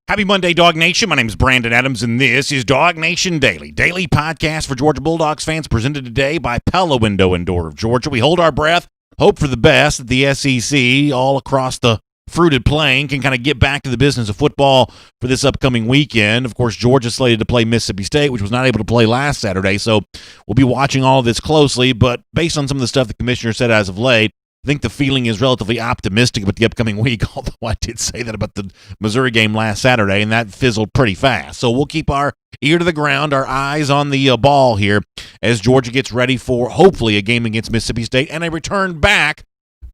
Happy Monday, DawgNation. My name is Brandon Adams, and this is DawgNation Daily. Daily podcast for Georgia Bulldogs fans presented today by Pella Window and Door of Georgia. We hold our breath, hope for the best that the SEC all across the fruited plain can kind of get back to the business of football for this upcoming weekend. Of course, Georgia slated to play Mississippi State, which was not able to play last Saturday, so we'll be watching all of this closely. But based on some of the stuff the commissioner said as of late, I think the feeling is relatively optimistic about the upcoming week, although I did say that about the Missouri game last Saturday, and that fizzled pretty fast. So we'll keep our ear to the ground, our eyes on the ball here as Georgia gets ready for, hopefully, a game against Mississippi State and a return back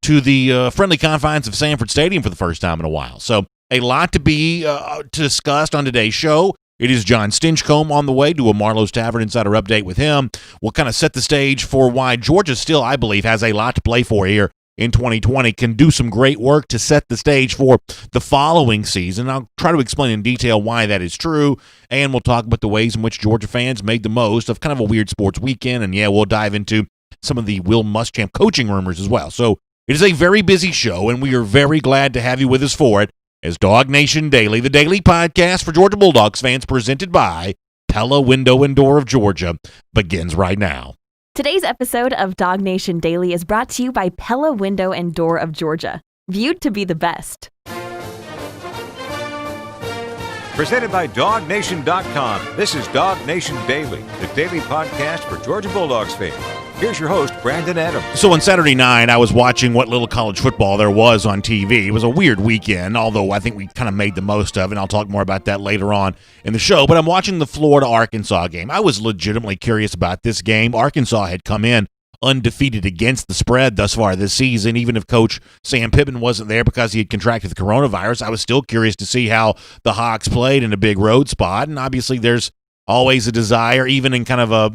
to the friendly confines of Sanford Stadium for the first time in a while. So a lot to be discussed on today's show. It is John Stinchcomb on the way. Do a Marlowe's Tavern Insider update with him. We'll kind of set the stage for why Georgia still, I believe, has a lot to play for here in 2020, can do some great work to set the stage for the following season. I'll try to explain in detail why that is true, and we'll talk about the ways in which Georgia fans made the most of kind of a weird sports weekend, and we'll dive into some of the Will Muschamp coaching rumors as well. So it is a very busy show, and we are very glad to have you with us for it as DawgNation Daily, the daily podcast for Georgia Bulldogs fans presented by Pella Window and Door of Georgia, begins right now. Today's episode of DawgNation Daily is brought to you by Pella Window and Door of Georgia, viewed to be the best. Presented by DawgNation.com, this is DawgNation Daily, the daily podcast for Georgia Bulldogs fans. Here's your host, Brandon Adams. So on Saturday night, I was watching what little college football there was on TV. It was a weird weekend, although I think we kind of made the most of it, and I'll talk more about that later on in the show. But I'm watching the Florida-Arkansas game. I was legitimately curious about this game. Arkansas had come in undefeated against the spread thus far this season. Even if Coach Sam Pittman wasn't there because he had contracted the coronavirus, I was still curious to see how the Hawks played in a big road spot. And obviously there's always a desire, even in kind of a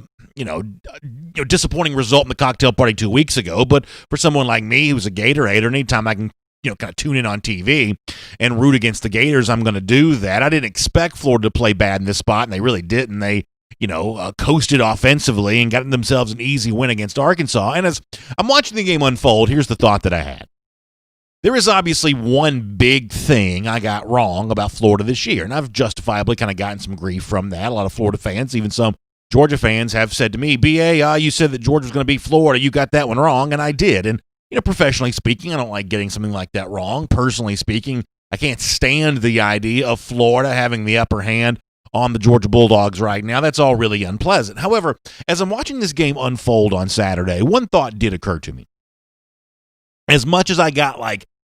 disappointing result in the cocktail party 2 weeks ago. But for someone like me who's a Gatorade, anytime I can kind of tune in on TV and root against the Gators, I'm going to do that. I didn't expect Florida to play bad in this spot, and they really didn't. They coasted offensively and got themselves an easy win against Arkansas. And as I'm watching the game unfold, here's the thought that I had. There is obviously one big thing I got wrong about Florida this year, and I've justifiably kind of gotten some grief from that. A lot of Florida fans, even some Georgia fans, have said to me, BA, you said that Georgia was going to beat Florida. You got that one wrong, and I did. And, professionally speaking, I don't like getting something like that wrong. Personally speaking, I can't stand the idea of Florida having the upper hand on the Georgia Bulldogs right now. That's all really unpleasant. However, as I'm watching this game unfold on Saturday, one thought did occur to me. As much as I got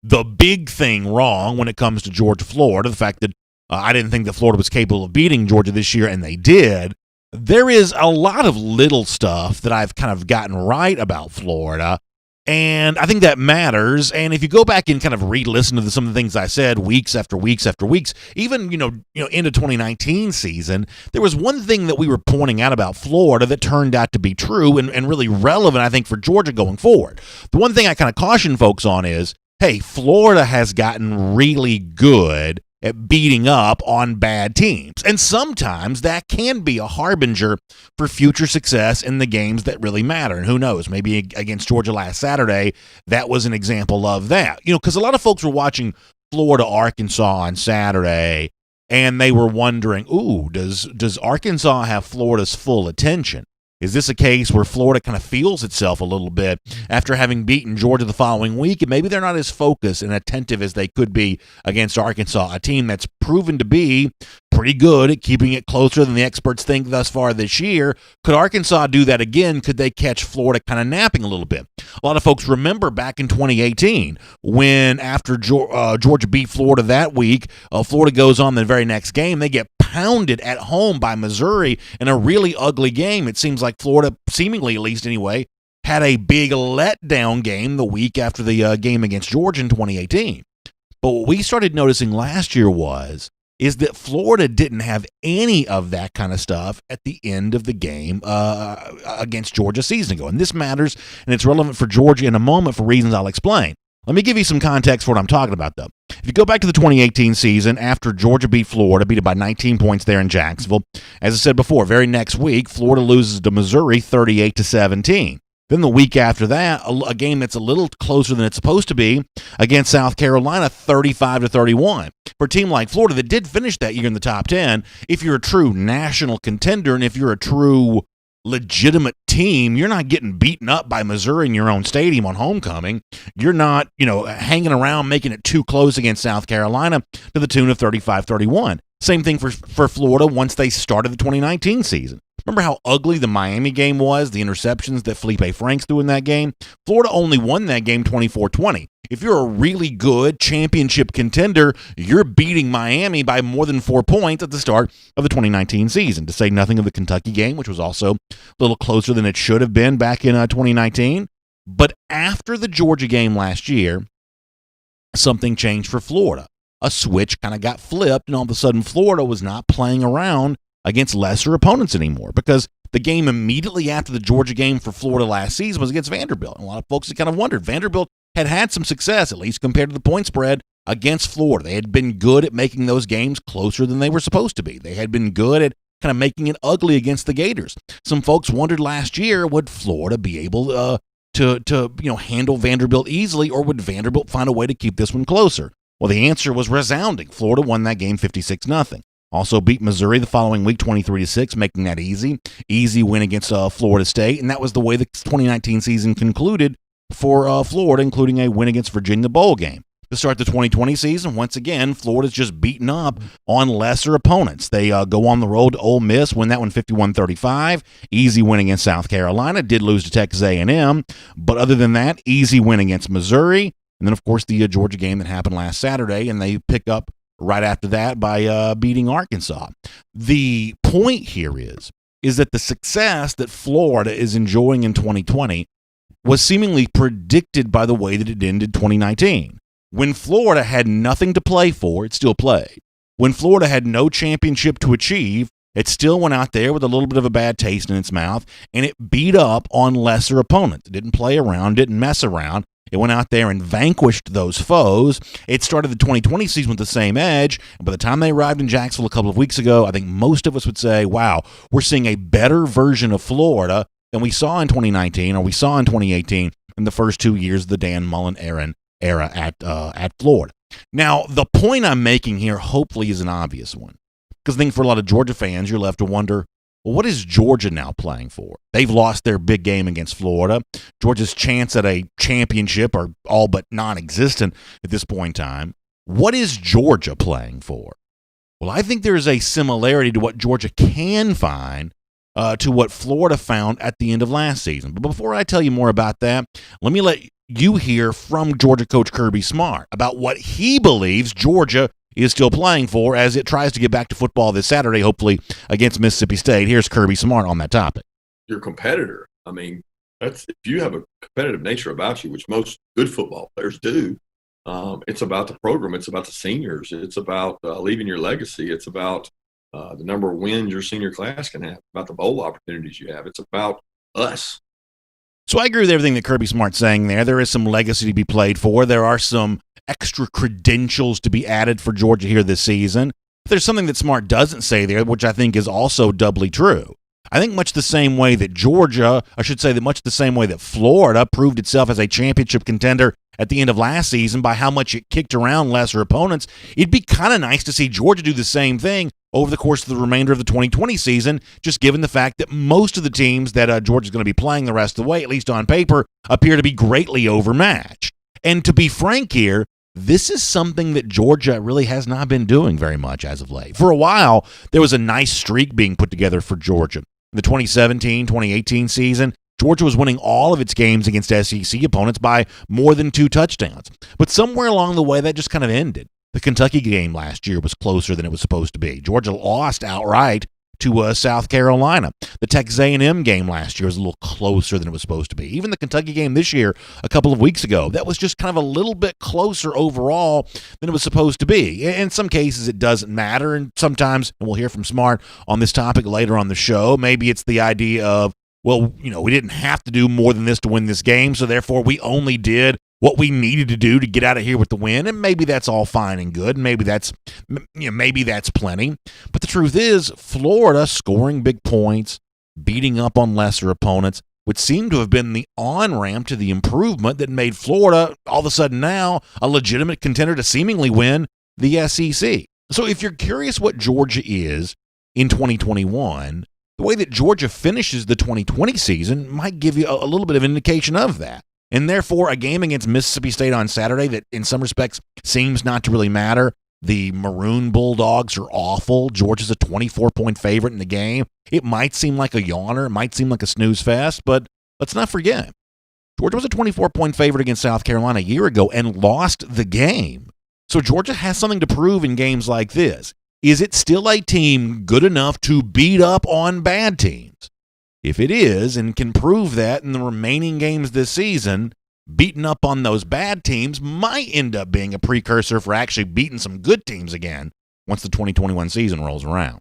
the big thing wrong when it comes to Georgia-Florida, the fact that I didn't think that Florida was capable of beating Georgia this year, and they did, there is a lot of little stuff that I've kind of gotten right about Florida, and I think that matters. And if you go back and kind of re-listen to some of the things I said weeks after weeks after weeks, even into 2019 season, there was one thing that we were pointing out about Florida that turned out to be true and really relevant, I think, for Georgia going forward. The one thing I kind of caution folks on is, hey, Florida has gotten really good at beating up on bad teams. And sometimes that can be a harbinger for future success in the games that really matter. And who knows, maybe against Georgia last Saturday, that was an example of that. Because a lot of folks were watching Florida-Arkansas on Saturday, and they were wondering, does Arkansas have Florida's full attention? Is this a case where Florida kind of feels itself a little bit after having beaten Georgia the following week, and maybe they're not as focused and attentive as they could be against Arkansas, a team that's proven to be pretty good at keeping it closer than the experts think thus far this year? Could Arkansas do that again? Could they catch Florida kind of napping a little bit? A lot of folks remember back in 2018 when after Georgia beat Florida that week, Florida goes on the very next game. They get pounded at home by Missouri in a really ugly game. It seems like Florida, seemingly at least anyway, had a big letdown game the week after the game against Georgia in 2018. But what we started noticing last year is that Florida didn't have any of that kind of stuff at the end of the game against Georgia a season ago. And this matters, and it's relevant for Georgia in a moment for reasons I'll explain. Let me give you some context for what I'm talking about, though. If you go back to the 2018 season, after Georgia beat Florida, beat it by 19 points there in Jacksonville, as I said before, very next week, Florida loses to Missouri 38-17. Then the week after that, a game that's a little closer than it's supposed to be against South Carolina, 35-31. For a team like Florida that did finish that year in the top 10, if you're a true national contender and if you're a true legitimate team, you're not getting beaten up by Missouri in your own stadium on homecoming. You're not, hanging around making it too close against South Carolina to the tune of 35-31. Same thing for Florida once they started the 2019 season. Remember how ugly the Miami game was, the interceptions that Felipe Franks threw in that game? Florida only won that game 24-20. If you're a really good championship contender, you're beating Miami by more than 4 points at the start of the 2019 season, to say nothing of the Kentucky game, which was also a little closer than it should have been back in 2019. But after the Georgia game last year, something changed for Florida. A switch kind of got flipped, and all of a sudden Florida was not playing around against lesser opponents anymore, because the game immediately after the Georgia game for Florida last season was against Vanderbilt. And a lot of folks had kind of wondered. Vanderbilt had some success, at least compared to the point spread, against Florida. They had been good at making those games closer than they were supposed to be. They had been good at kind of making it ugly against the Gators. Some folks wondered last year, would Florida be able to handle Vanderbilt easily, or would Vanderbilt find a way to keep this one closer? Well, the answer was resounding. Florida won that game 56-0. Also beat Missouri the following week 23-6, making that easy. Easy win against Florida State, and that was the way the 2019 season concluded for Florida, including a win against Virginia bowl game. To start the 2020 season, once again, Florida's just beaten up on lesser opponents. They go on the road to Ole Miss, win that one 51-35. Easy win against South Carolina. Did lose to Texas A&M, but other than that, easy win against Missouri. And then, of course, the Georgia game that happened last Saturday, and they pick up right after that by beating Arkansas. The point here is that the success that Florida is enjoying in 2020 was seemingly predicted by the way that it ended 2019. When Florida had nothing to play for, it still played. When Florida had no championship to achieve, it still went out there with a little bit of a bad taste in its mouth, and it beat up on lesser opponents. It didn't play around, didn't mess around. It went out there and vanquished those foes. It started the 2020 season with the same edge, and by the time they arrived in Jacksonville a couple of weeks ago, I think most of us would say, wow, we're seeing a better version of Florida than we saw in 2019 or we saw in 2018 in the first 2 years of the Dan Mullen era at Florida. Now, the point I'm making here hopefully is an obvious one, because I think for a lot of Georgia fans, you're left to wonder, well, what is Georgia now playing for? They've lost their big game against Florida. Georgia's chance at a championship are all but non-existent at this point in time. What is Georgia playing for? Well, I think there's a similarity to what Georgia can find to what Florida found at the end of last season. But before I tell you more about that, let me let you hear from Georgia coach Kirby Smart about what he believes Georgia is still playing for as it tries to get back to football this Saturday, hopefully against Mississippi State. Here's Kirby Smart on that topic. Your competitor. I mean, if you have a competitive nature about you, which most good football players do, it's about the program. It's about the seniors. It's about leaving your legacy. It's about the number of wins your senior class can have, about the bowl opportunities you have. It's about us. So I agree with everything that Kirby Smart's saying there. There is some legacy to be played for. There are some extra credentials to be added for Georgia here this season. But there's something that Smart doesn't say there, which I think is also doubly true. I think much the same way that much the same way that Florida proved itself as a championship contender at the end of last season by how much it kicked around lesser opponents, it'd be kind of nice to see Georgia do the same thing over the course of the remainder of the 2020 season, just given the fact that most of the teams that Georgia's going to be playing the rest of the way, at least on paper, appear to be greatly overmatched. And to be frank here, this is something that Georgia really has not been doing very much as of late. For a while, there was a nice streak being put together for Georgia. In the 2017-2018 season, Georgia was winning all of its games against SEC opponents by more than 2 touchdowns. But somewhere along the way, that just kind of ended. The Kentucky game last year was closer than it was supposed to be. Georgia lost outright to South Carolina. The Texas A&M game last year was a little closer than it was supposed to be. Even the Kentucky game this year, a couple of weeks ago, that was just kind of a little bit closer overall than it was supposed to be. In some cases, it doesn't matter, and sometimes, and we'll hear from Smart on this topic later on the show, maybe it's the idea of, well, we didn't have to do more than this to win this game, so therefore we only did what we needed to do to get out of here with the win, and maybe that's all fine and good, and maybe that's plenty. But the truth is, Florida scoring big points, beating up on lesser opponents, would seem to have been the on-ramp to the improvement that made Florida, all of a sudden now, a legitimate contender to seemingly win the SEC. So if you're curious what Georgia is in 2021, the way that Georgia finishes the 2020 season might give you a little bit of indication of that. And therefore, a game against Mississippi State on Saturday that in some respects seems not to really matter. The Maroon Bulldogs are awful. Georgia's a 24-point favorite in the game. It might seem like a yawner. It might seem like a snooze fest, but let's not forget. Georgia was a 24-point favorite against South Carolina a year ago and lost the game. So Georgia has something to prove in games like this. Is it still a team good enough to beat up on bad teams? If it is and can prove that in the remaining games this season, beating up on those bad teams might end up being a precursor for actually beating some good teams again once the 2021 season rolls around.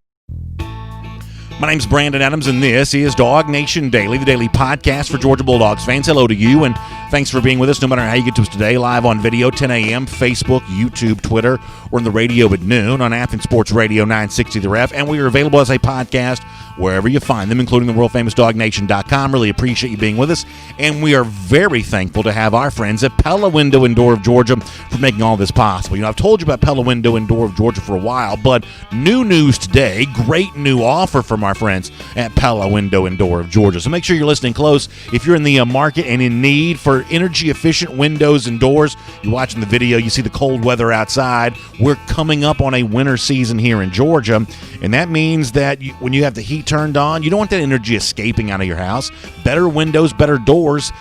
My name's Brandon Adams, and this is DawgNation Daily, the daily podcast for Georgia Bulldogs fans. Hello to you, and thanks for being with us no matter how you get to us today. Live on video, 10 a.m., Facebook, YouTube, Twitter, or in the radio at noon on Athens Sports Radio 960 The Ref, and we are available as a podcast wherever you find them, including the world-famous DawgNation.com. Really appreciate you being with us, and we are very thankful to have our friends at Pella Window and Door of Georgia for making all this possible. You know, I've told you about Pella Window and Door of Georgia for a while, but new news today, great new offer from our friends at Pella Window and Door of Georgia. So make sure you're listening close. If you're in the market and in need for energy-efficient windows and doors, you're watching the video, you see the cold weather outside. We're coming up on a winter season here in Georgia, and that means that when you have the heat turned on, you don't want that energy escaping out of your house. Better windows, better doors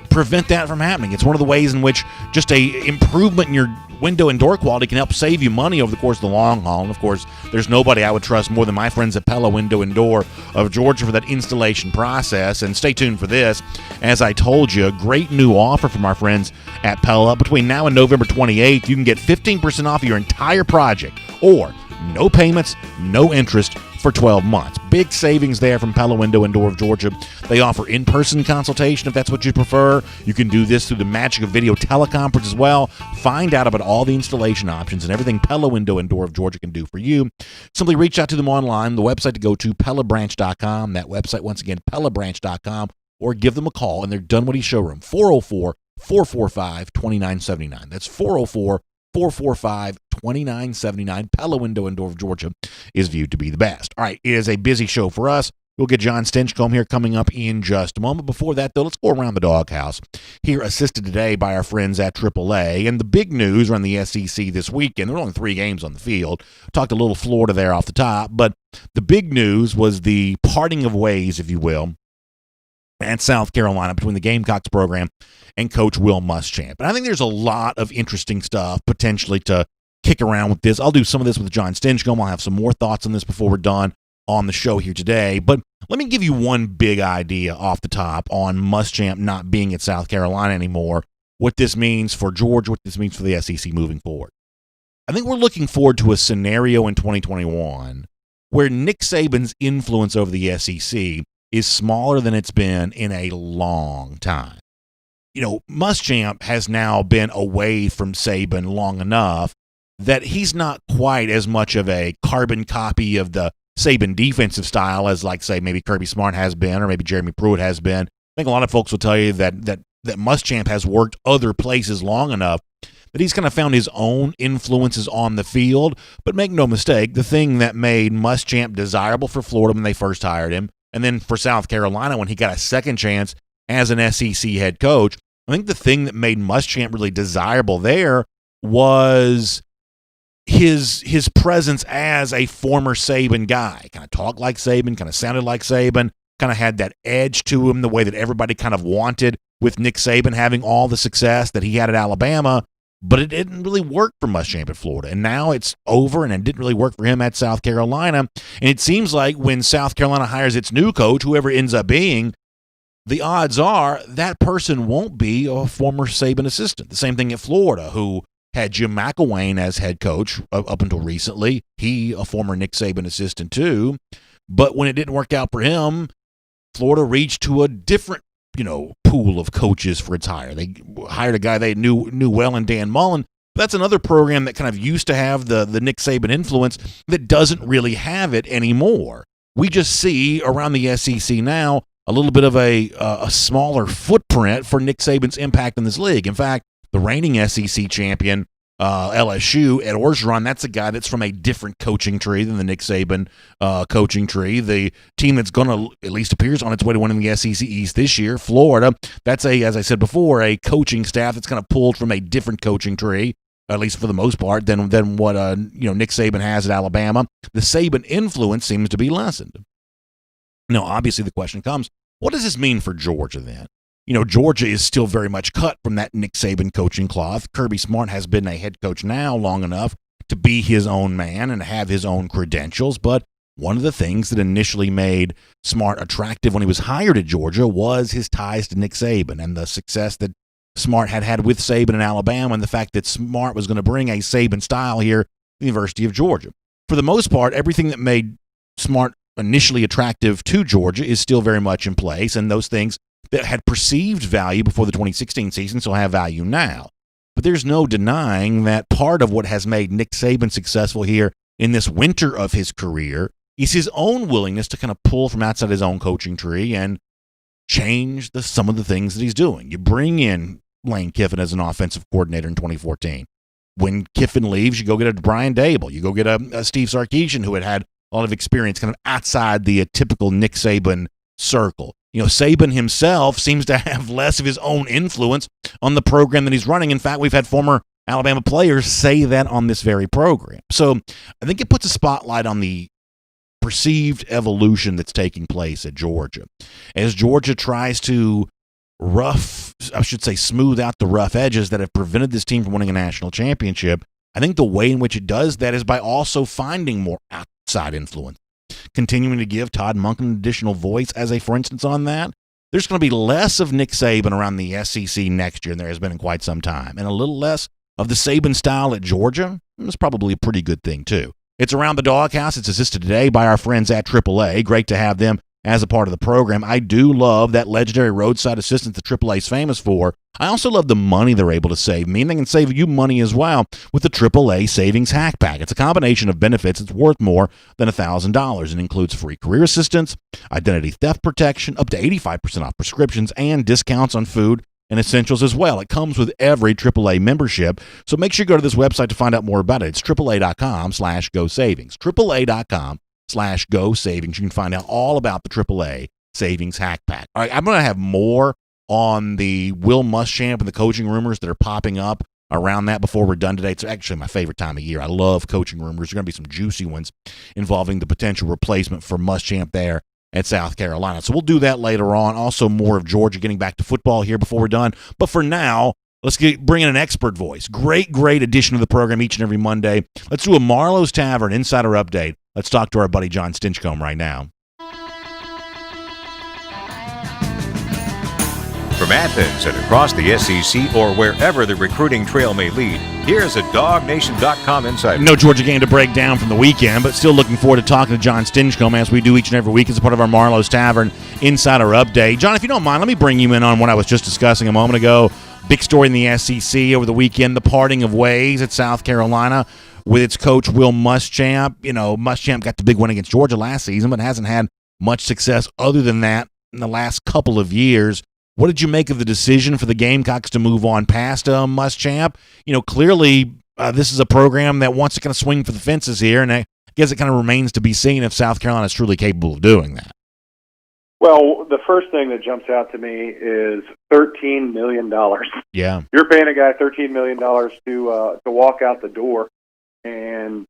prevent that from happening. It's one of the ways in which just a improvement in your window and door quality can help save you money over the course of the long haul. And of course, there's nobody I would trust more than my friends at Pella Window and Door of Georgia for that installation process. And stay tuned for this. As I told you, a great new offer from our friends at Pella. Between now and November 28th, you can get 15% off your entire project, or no payments, no interest for 12 months. Big savings there from Pella Window and Door of Georgia. They offer in-person consultation if that's what you prefer. You can do this through the magic of video teleconference as well. Find out about all the installation options and everything Pella Window and Door of Georgia can do for you. Simply reach out to them online. The website to go to, pellabranch.com. That website, once again, pellabranch.com, or give them a call in their Dunwoody showroom, 404-445-2979. That's 404-445-2979. Pella Window and Door of Georgia is viewed to be the best. All right, it is a busy show for us. We'll get John Stinchcomb here coming up in just a moment. Before that, though, let's go around the doghouse. Here, assisted today by our friends at AAA. And the big news around the SEC this weekend, there were only 3 games on the field. Talked a little Florida there off the top. But the big news was the parting of ways, if you will, at South Carolina between the Gamecocks program and Coach Will Muschamp. And I think there's a lot of interesting stuff potentially to kick around with this. I'll do some of this with John Stinchcomb. I'll have some more thoughts on this before we're done on the show here today. But let me give you one big idea off the top on Muschamp not being at South Carolina anymore, what this means for Georgia, what this means for the SEC moving forward. I think we're looking forward to a scenario in 2021 where Nick Saban's influence over the SEC is smaller than it's been in a long time. You know, Muschamp has now been away from Saban long enough that he's not quite as much of a carbon copy of the Saban defensive style as, like, say, maybe Kirby Smart has been or maybe Jeremy Pruitt has been. I think a lot of folks will tell you that Muschamp has worked other places long enough that he's kind of found his own influences on the field. But make no mistake, the thing that made Muschamp desirable for Florida when they first hired him, and then for South Carolina when he got a second chance as an SEC head coach, I think the thing that made Muschamp really desirable there was his presence as a former Saban guy. Kind of talked like Saban, kind of sounded like Saban, kind of had that edge to him, the way that everybody kind of wanted with Nick Saban having all the success that he had at Alabama. But it didn't really work for Muschamp at Florida. And now it's over, and it didn't really work for him at South Carolina. And it seems like when South Carolina hires its new coach, whoever it ends up being, the odds are that person won't be a former Saban assistant. The same thing at Florida, who had Jim McElwain as head coach up until recently. He, a former Nick Saban assistant too. But when it didn't work out for him, Florida reached to a different, pool of coaches for its hire. They hired a guy they knew well in Dan Mullen. That's another program that kind of used to have the Nick Saban influence that doesn't really have it anymore. We just see around the SEC now a little bit of a smaller footprint for Nick Saban's impact in this league. In fact, the reigning SEC champion, LSU, Ed Orgeron, that's a guy that's from a different coaching tree than the Nick Saban coaching tree. The team that's going to, at least appears on its way to winning the SEC East this year, Florida, that's as I said before, a coaching staff that's kind of pulled from a different coaching tree, at least for the most part, than what Nick Saban has at Alabama. The Saban influence seems to be lessened. Now, obviously, the question comes, what does this mean for Georgia then? Georgia is still very much cut from that Nick Saban coaching cloth. Kirby Smart has been a head coach now long enough to be his own man and have his own credentials. But one of the things that initially made Smart attractive when he was hired at Georgia was his ties to Nick Saban and the success that Smart had with Saban in Alabama, and the fact that Smart was going to bring a Saban style here at the University of Georgia. For the most part, everything that made Smart initially attractive to Georgia is still very much in place, and those things that had perceived value before the 2016 season still have value now. But there's no denying that part of what has made Nick Saban successful here in this winter of his career is his own willingness to kind of pull from outside his own coaching tree and change some of the things that he's doing. You bring in Lane Kiffin as an offensive coordinator in 2014. When Kiffin leaves, you go get a Brian Dable. You go get a Steve Sarkisian, who had a lot of experience kind of outside the typical Nick Saban circle. Saban himself seems to have less of his own influence on the program that he's running. In fact, we've had former Alabama players say that on this very program. So I think it puts a spotlight on the perceived evolution that's taking place at Georgia. As Georgia tries to smooth out the rough edges that have prevented this team from winning a national championship, I think the way in which it does that is by also finding more outside influence. Continuing to give Todd Monken an additional voice for instance, on that. There's going to be less of Nick Saban around the SEC next year than there has been in quite some time, and a little less of the Saban style at Georgia. That's probably a pretty good thing, too. It's Around the Doghouse. It's assisted today by our friends at AAA. Great to have them as a part of the program. I do love that legendary roadside assistance that AAA is famous for. I also love the money they're able to save. They can save you money as well with the AAA Savings Hack Pack. It's a combination of benefits that's worth more than $1,000. It includes free career assistance, identity theft protection, up to 85% off prescriptions, and discounts on food and essentials as well. It comes with every AAA membership, so make sure you go to this website to find out more about it. It's AAA.com/Go Savings. AAA.com/Go Savings. You can find out all about the AAA Savings Hack Pack. All right, I'm going to have more on the Will Muschamp and the coaching rumors that are popping up around that before we're done today. It's actually my favorite time of year. I love coaching rumors. There's going to be some juicy ones involving the potential replacement for Muschamp there at South Carolina. So we'll do that later on. Also, more of Georgia getting back to football here before we're done. But for now, let's bring in an expert voice. Great addition to the program each and every Monday. Let's do a Marlowe's Tavern Insider Update. Let's talk to our buddy John Stinchcomb right now. From Athens and across the SEC or wherever the recruiting trail may lead, here's a DawgNation.com insider. No Georgia game to break down from the weekend, but still looking forward to talking to John Stinchcomb as we do each and every week as a part of our Marlowe's Tavern Insider Update. John, if you don't mind, let me bring you in on what I was just discussing a moment ago. Big story in the SEC over the weekend, the parting of ways at South Carolina with its coach, Will Muschamp. Muschamp got the big win against Georgia last season, but hasn't had much success other than that in the last couple of years. What did you make of the decision for the Gamecocks to move on past Muschamp? Clearly this is a program that wants to kind of swing for the fences here, and I guess it kind of remains to be seen if South Carolina is truly capable of doing that. Well, the first thing that jumps out to me is $13 million. Yeah. You're paying a guy $13 million to walk out the door, and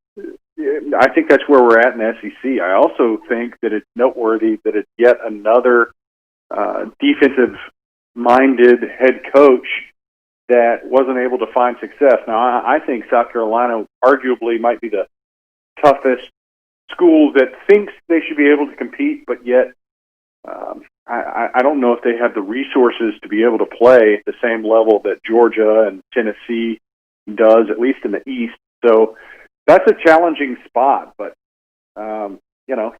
I think that's where we're at in the SEC. I also think that it's noteworthy that it's yet another defensive-minded head coach that wasn't able to find success. Now, I think South Carolina arguably might be the toughest school that thinks they should be able to compete, but yet I don't know if they have the resources to be able to play at the same level that Georgia and Tennessee does, at least in the East. So that's a challenging spot, but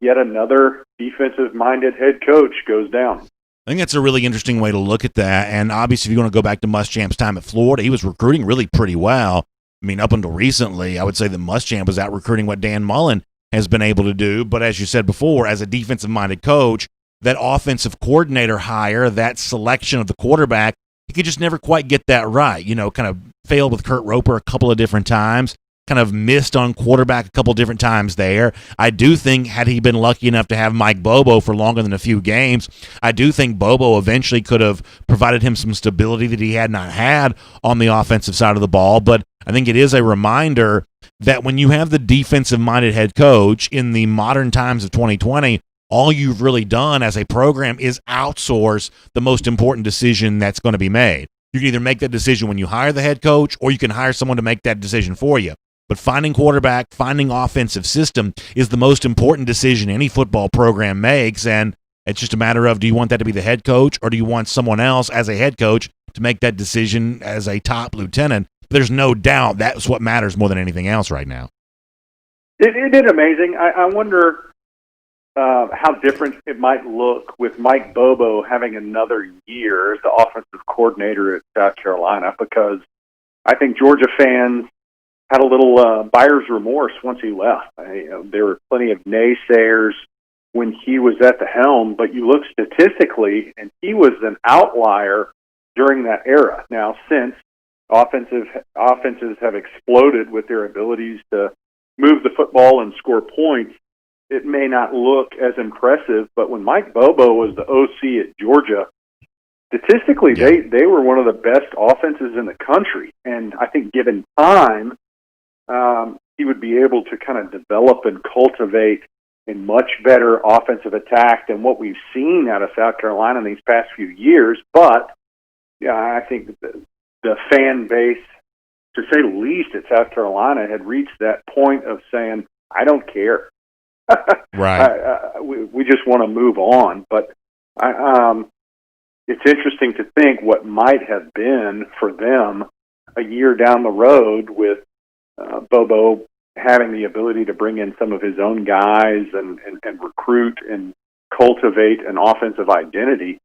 yet another defensive-minded head coach goes down. I think that's a really interesting way to look at that. And obviously, if you want to go back to Muschamp's time at Florida, he was recruiting really pretty well. I mean, up until recently, I would say that Muschamp was out recruiting what Dan Mullen has been able to do. But as you said before, as a defensive-minded coach, that offensive coordinator hire, that selection of the quarterback, he could just never quite get that right. Kind of failed with Kurt Roper a couple of different times, kind of missed on quarterback a couple of different times there. I do think had he been lucky enough to have Mike Bobo for longer than a few games, I do think Bobo eventually could have provided him some stability that he had not had on the offensive side of the ball. But I think it is a reminder that when you have the defensive-minded head coach in the modern times of 2020, all you've really done as a program is outsource the most important decision that's going to be made. You can either make that decision when you hire the head coach, or you can hire someone to make that decision for you. But finding quarterback, finding offensive system is the most important decision any football program makes, and it's just a matter of, do you want that to be the head coach, or do you want someone else as a head coach to make that decision as a top lieutenant? There's no doubt that's what matters more than anything else right now. It did amazing. I wonder how different it might look with Mike Bobo having another year as the offensive coordinator at South Carolina, because I think Georgia fans had a little buyer's remorse once he left. There were plenty of naysayers when he was at the helm, but you look statistically, and he was an outlier during that era. Now, since offenses have exploded with their abilities to move the football and score points, it may not look as impressive, but when Mike Bobo was the OC at Georgia, statistically, they were one of the best offenses in the country. And I think given time, he would be able to kind of develop and cultivate a much better offensive attack than what we've seen out of South Carolina in these past few years. But I think the fan base, to say the least, at South Carolina had reached that point of saying, I don't care. Right. We just want to move on. But it's interesting to think what might have been for them a year down the road with Bobo having the ability to bring in some of his own guys and recruit and cultivate an offensive identity.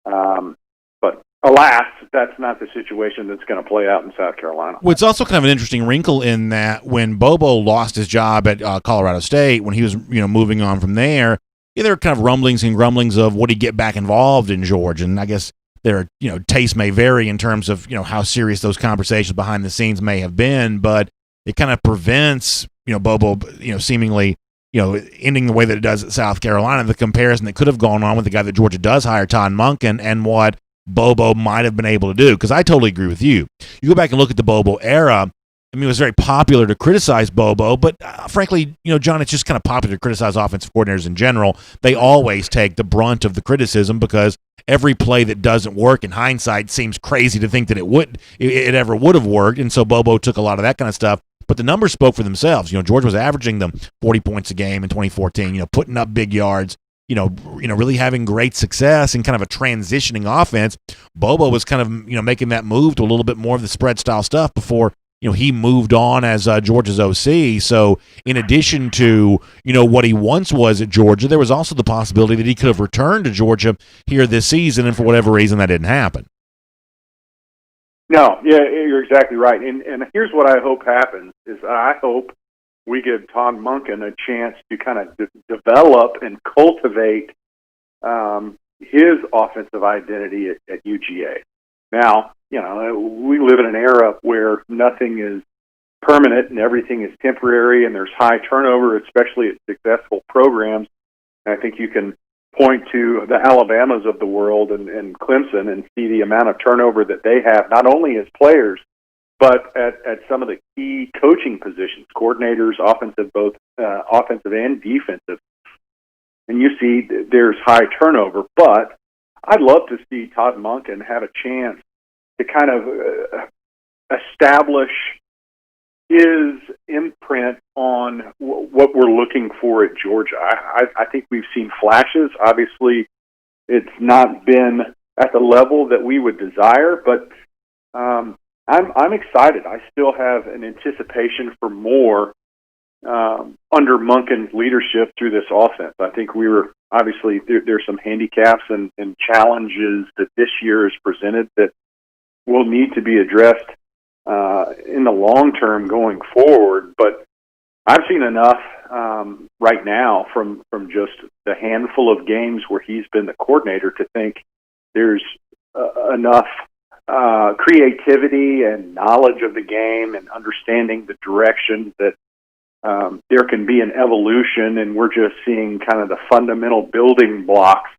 But alas, that's not the situation that's going to play out in South Carolina. Well, it's also kind of an interesting wrinkle in that when Bobo lost his job at Colorado State, when he was moving on from there, there were kind of rumblings and grumblings of would he get back involved in Georgia, and I guess their tastes may vary in terms of how serious those conversations behind the scenes may have been, but it kind of prevents Bobo seemingly ending the way that it does at South Carolina. The comparison that could have gone on with the guy that Georgia does hire, Todd Monken, and what Bobo might have been able to do, because I totally agree with you. You go back and look at the Bobo era. I mean, it was very popular to criticize Bobo, but frankly, John, it's just kind of popular to criticize offensive coordinators in general. They always take the brunt of the criticism because every play that doesn't work in hindsight seems crazy to think that it ever would have worked, and so Bobo took a lot of that kind of stuff. But the numbers spoke for themselves. Georgia was averaging them 40 points a game in 2014. Putting up big yards. Really having great success in kind of a transitioning offense. Bobo was kind of making that move to a little bit more of the spread style stuff before he moved on as Georgia's OC. So in addition to what he once was at Georgia, there was also the possibility that he could have returned to Georgia here this season, and for whatever reason that didn't happen. No, yeah, you're exactly right. And here's what I hope happens is I hope we give Todd Monken a chance to kind of develop and cultivate his offensive identity at UGA. Now, we live in an era where nothing is permanent and everything is temporary, and there's high turnover, especially at successful programs. And I think you can point to the Alabamas of the world and Clemson and see the amount of turnover that they have, not only as players, but at some of the key coaching positions, coordinators, both offensive and defensive. And you see there's high turnover, but I'd love to see Todd Monken have a chance to kind of establish his imprint on what we're looking for at Georgia. I think we've seen flashes. Obviously, it's not been at the level that we would desire, but I'm excited. I still have an anticipation for more under Monken's leadership through this offense. I think obviously there's some handicaps and challenges that this year has presented that will need to be addressed in the long term going forward. But I've seen enough right now from just the handful of games where he's been the coordinator to think there's enough creativity and knowledge of the game and understanding the direction that there can be an evolution, and we're just seeing kind of the fundamental building blocks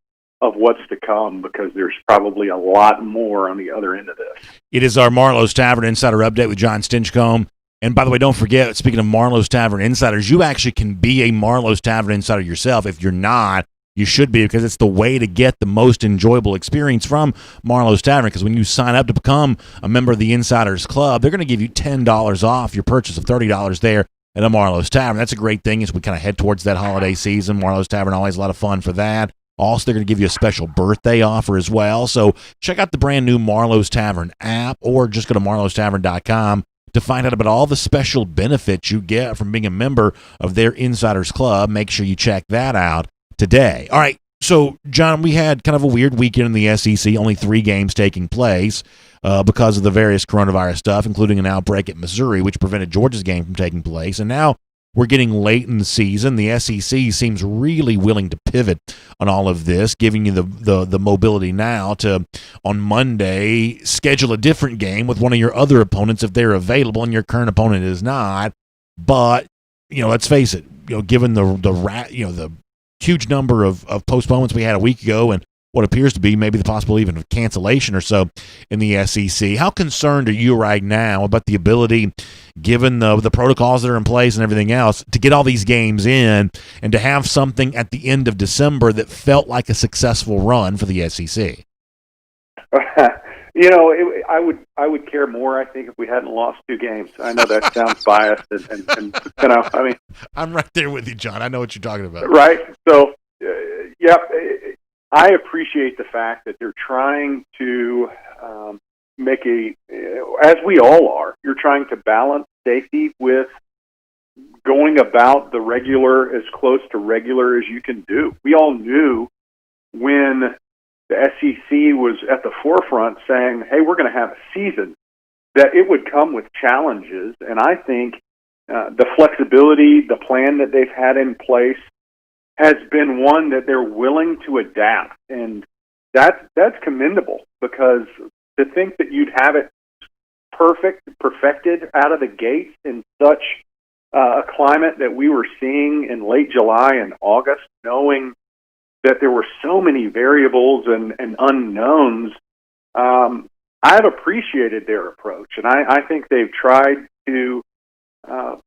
of what's to come, because there's probably a lot more on the other end of this. It is our Marlowe's Tavern Insider Update with John Stinchcomb. And by the way, don't forget, speaking of Marlowe's Tavern Insiders, you actually can be a Marlowe's Tavern Insider yourself. If you're not, you should be, because it's the way to get the most enjoyable experience from Marlowe's Tavern. Because when you sign up to become a member of the Insiders Club, they're going to give you $10 off your purchase of $30 there at a Marlowe's Tavern. That's a great thing as we kind of head towards that holiday season. Marlowe's Tavern, always a lot of fun for that. Also, they're going to give you a special birthday offer as well. So check out the brand new Marlowe's Tavern app, or just go to marlowestavern.com to find out about all the special benefits you get from being a member of their Insiders Club. Make sure you check that out today. All right. So, John, we had kind of a weird weekend in the SEC, only 3 games taking place because of the various coronavirus stuff, including an outbreak at Missouri, which prevented Georgia's game from taking place. And now we're getting late in the season. The SEC seems really willing to pivot on all of this, giving you the mobility now to, on Monday, schedule a different game with one of your other opponents if they're available and your current opponent is not. But, let's face it, given the huge number of postponements we had a week ago and what appears to be maybe the possible even of cancellation or so in the SEC. How concerned are you right now about the ability, given the protocols that are in place and everything else, to get all these games in and to have something at the end of December that felt like a successful run for the SEC? I would care more, I think, if we hadn't lost 2 games. I know that sounds biased, and I'm right there with you, John. I know what you're talking about. Right. So, I appreciate the fact that they're trying to make as we all are, you're trying to balance safety with going about the regular as close to regular as you can do. We all knew when the SEC was at the forefront saying, hey, we're going to have a season, that it would come with challenges. And I think the flexibility, the plan that they've had in place has been one that they're willing to adapt. And that's commendable, because to think that you'd have it perfected out of the gates in such a climate that we were seeing in late July and August, knowing that there were so many variables and unknowns, I've appreciated their approach. And I think they've tried to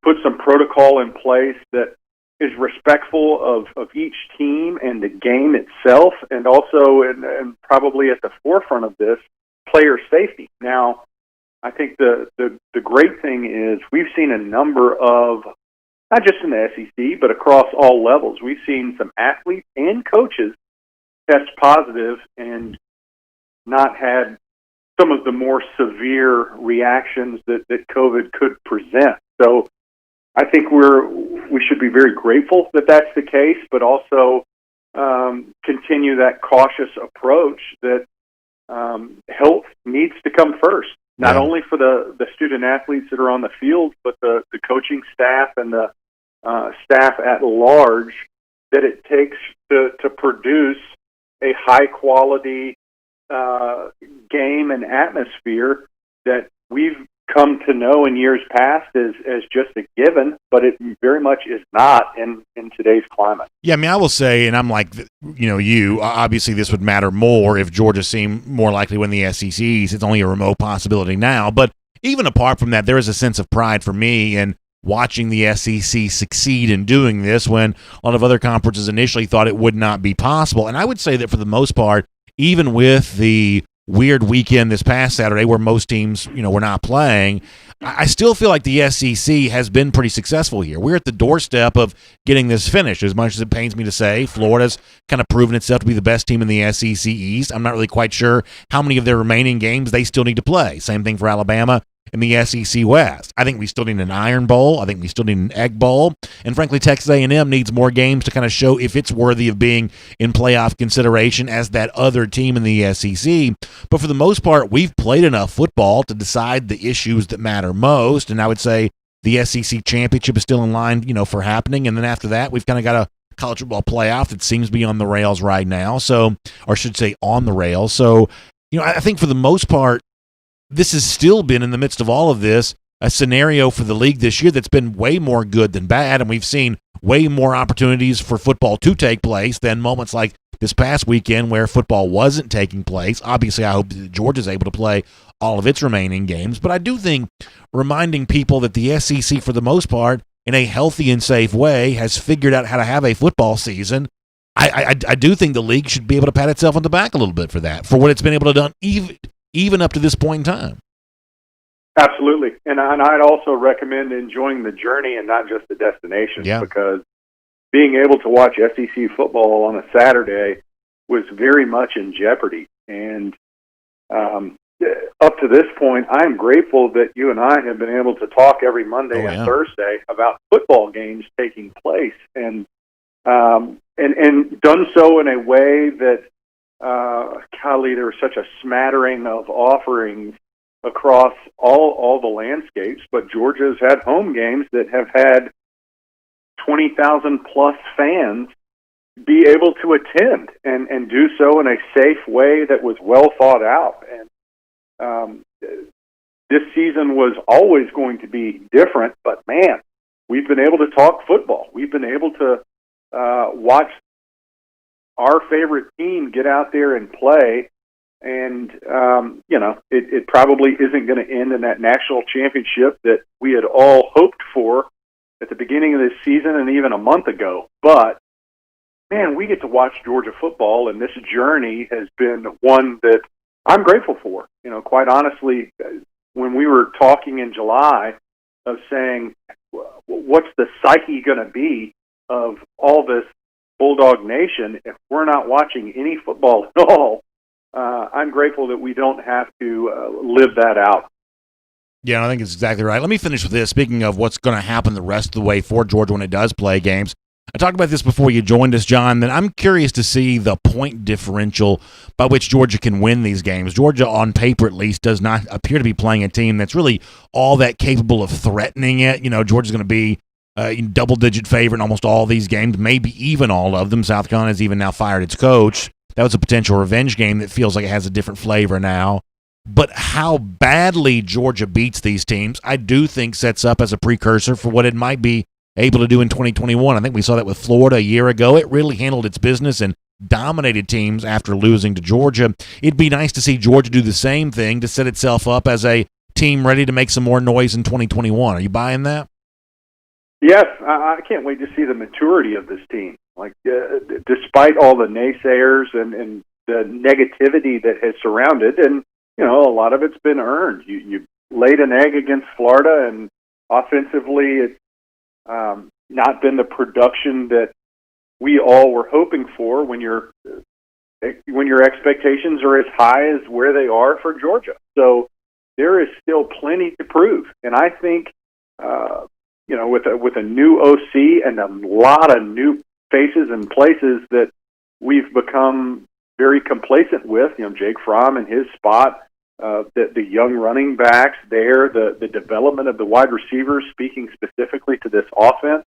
put some protocol in place that is respectful of each team and the game itself, and also, and probably at the forefront of this, player safety. Now, I think the great thing is we've seen a number of, not just in the SEC, but across all levels, we've seen some athletes and coaches test positive and not had some of the more severe reactions that COVID could present. So I think we should be very grateful that that's the case, but also continue that cautious approach that health needs to come first, not only for the student athletes that are on the field, but the coaching staff and the staff at large that it takes to produce a high-quality game and atmosphere that we've come to know in years past as just a given, but it very much is not in today's climate. Yeah, I mean, I will say, and I'm like, obviously this would matter more if Georgia seemed more likely to win the SEC East. It's only a remote possibility now, but even apart from that, there is a sense of pride for me in watching the SEC succeed in doing this when a lot of other conferences initially thought it would not be possible. And I would say that for the most part, even with the weird weekend this past Saturday where most teams, were not playing, I still feel like the SEC has been pretty successful here. We're at the doorstep of getting this finished. As much as it pains me to say, Florida's kind of proven itself to be the best team in the SEC East. I'm not really quite sure how many of their remaining games they still need to play. Same thing for Alabama in the SEC West. I think we still need an Iron Bowl. I think we still need an Egg Bowl. And frankly, Texas A&M needs more games to kind of show if it's worthy of being in playoff consideration as that other team in the SEC. But for the most part, we've played enough football to decide the issues that matter most. And I would say The SEC championship is still in line, for happening. And then after that, we've kind of got a college football playoff that seems to be on the rails right now. So, or I should say on the rails. So, I think for the most part, this has still been in the midst of all of this, a scenario for the league this year that's been way more good than bad. And we've seen way more opportunities for football to take place than moments like this past weekend where football wasn't taking place. Obviously, I hope that Georgia's able to play all of its remaining games. But I do think reminding people that the SEC, for the most part, in a healthy and safe way, has figured out how to have a football season. I do think the league should be able to pat itself on the back a little bit for that, for what it's been able to do even up to this point in time. Absolutely. And I'd also recommend enjoying the journey and not just the destination, because being able to watch SEC football on a Saturday was very much in jeopardy. And up to this point, I'm grateful that you and I have been able to talk every Monday and Thursday about football games taking place, and done so in a way that, golly, there was such a smattering of offerings across all the landscapes. But Georgia's had home games that have had 20,000 plus fans be able to attend and do so in a safe way that was well thought out. And this season was always going to be different, but man, we've been able to talk football. We've been able to watch our favorite team get out there and play. And, it probably isn't going to end in that national championship that we had all hoped for at the beginning of this season and even a month ago. But, man, we get to watch Georgia football, and this journey has been one that I'm grateful for. Quite honestly, when we were talking in July of saying, what's the psyche going to be of all this Bulldog Nation if we're not watching any football at all, I'm grateful that we don't have to live that out. Yeah, I think it's exactly right. Let me finish with this. Speaking of what's going to happen the rest of the way for Georgia when it does play games, I talked about this before you joined us, John, that I'm curious to see the point differential by which Georgia can win these games. Georgia, on paper at least, does not appear to be playing a team that's really all that capable of threatening it. Georgia's going to be double-digit favorite in almost all these games, maybe even all of them. South Carolina's even now fired its coach. That was a potential revenge game that feels like it has a different flavor now. But how badly Georgia beats these teams, I do think sets up as a precursor for what it might be able to do in 2021. I think we saw that with Florida a year ago. It really handled its business and dominated teams after losing to Georgia. It'd be nice to see Georgia do the same thing to set itself up as a team ready to make some more noise in 2021. Are you buying that? Yes, I can't wait to see the maturity of this team. Despite all the naysayers and the negativity that has surrounded, and a lot of it's been earned. You laid an egg against Florida, and offensively, it's not been the production that we all were hoping for when your expectations are as high as where they are for Georgia. So there is still plenty to prove, and I think with a new OC and a lot of new faces and places that we've become very complacent with, Jake Fromm in his spot, the young running backs there, the development of the wide receivers, speaking specifically to this offense,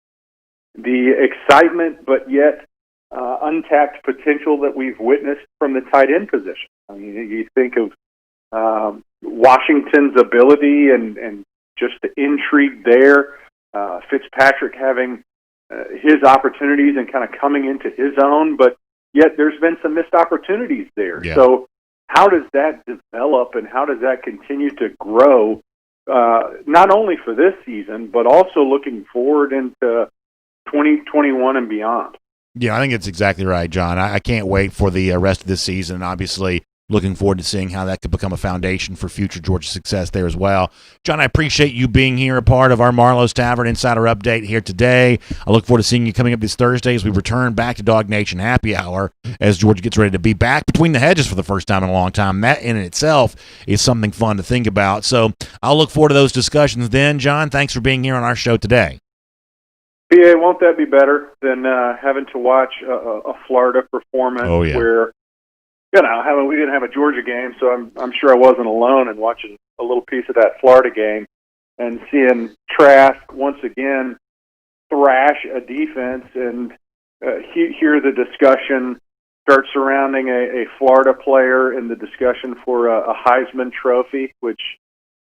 the excitement but yet untapped potential that we've witnessed from the tight end position. I mean, you think of Washington's ability and just the intrigue there, Fitzpatrick having his opportunities and kind of coming into his own, but yet there's been some missed opportunities there. Yeah. So how does that develop and how does that continue to grow, not only for this season, but also looking forward into 2021 and beyond? Yeah, I think it's exactly right, John. I can't wait for the rest of this season, and obviously looking forward to seeing how that could become a foundation for future Georgia success there as well. John, I appreciate you being here, a part of our Marlowe's Tavern Insider Update here today. I look forward to seeing you coming up this Thursday as we return back to DawgNation Happy Hour as Georgia gets ready to be back between the hedges for the first time in a long time. That in itself is something fun to think about. So I'll look forward to those discussions then. John, thanks for being here on our show today. PA, won't that be better than having to watch a Florida performance where, we didn't have a Georgia game, so I'm sure I wasn't alone in watching a little piece of that Florida game. and seeing Trask once again thrash a defense, and hear the discussion start surrounding a Florida player in the discussion for a Heisman Trophy, which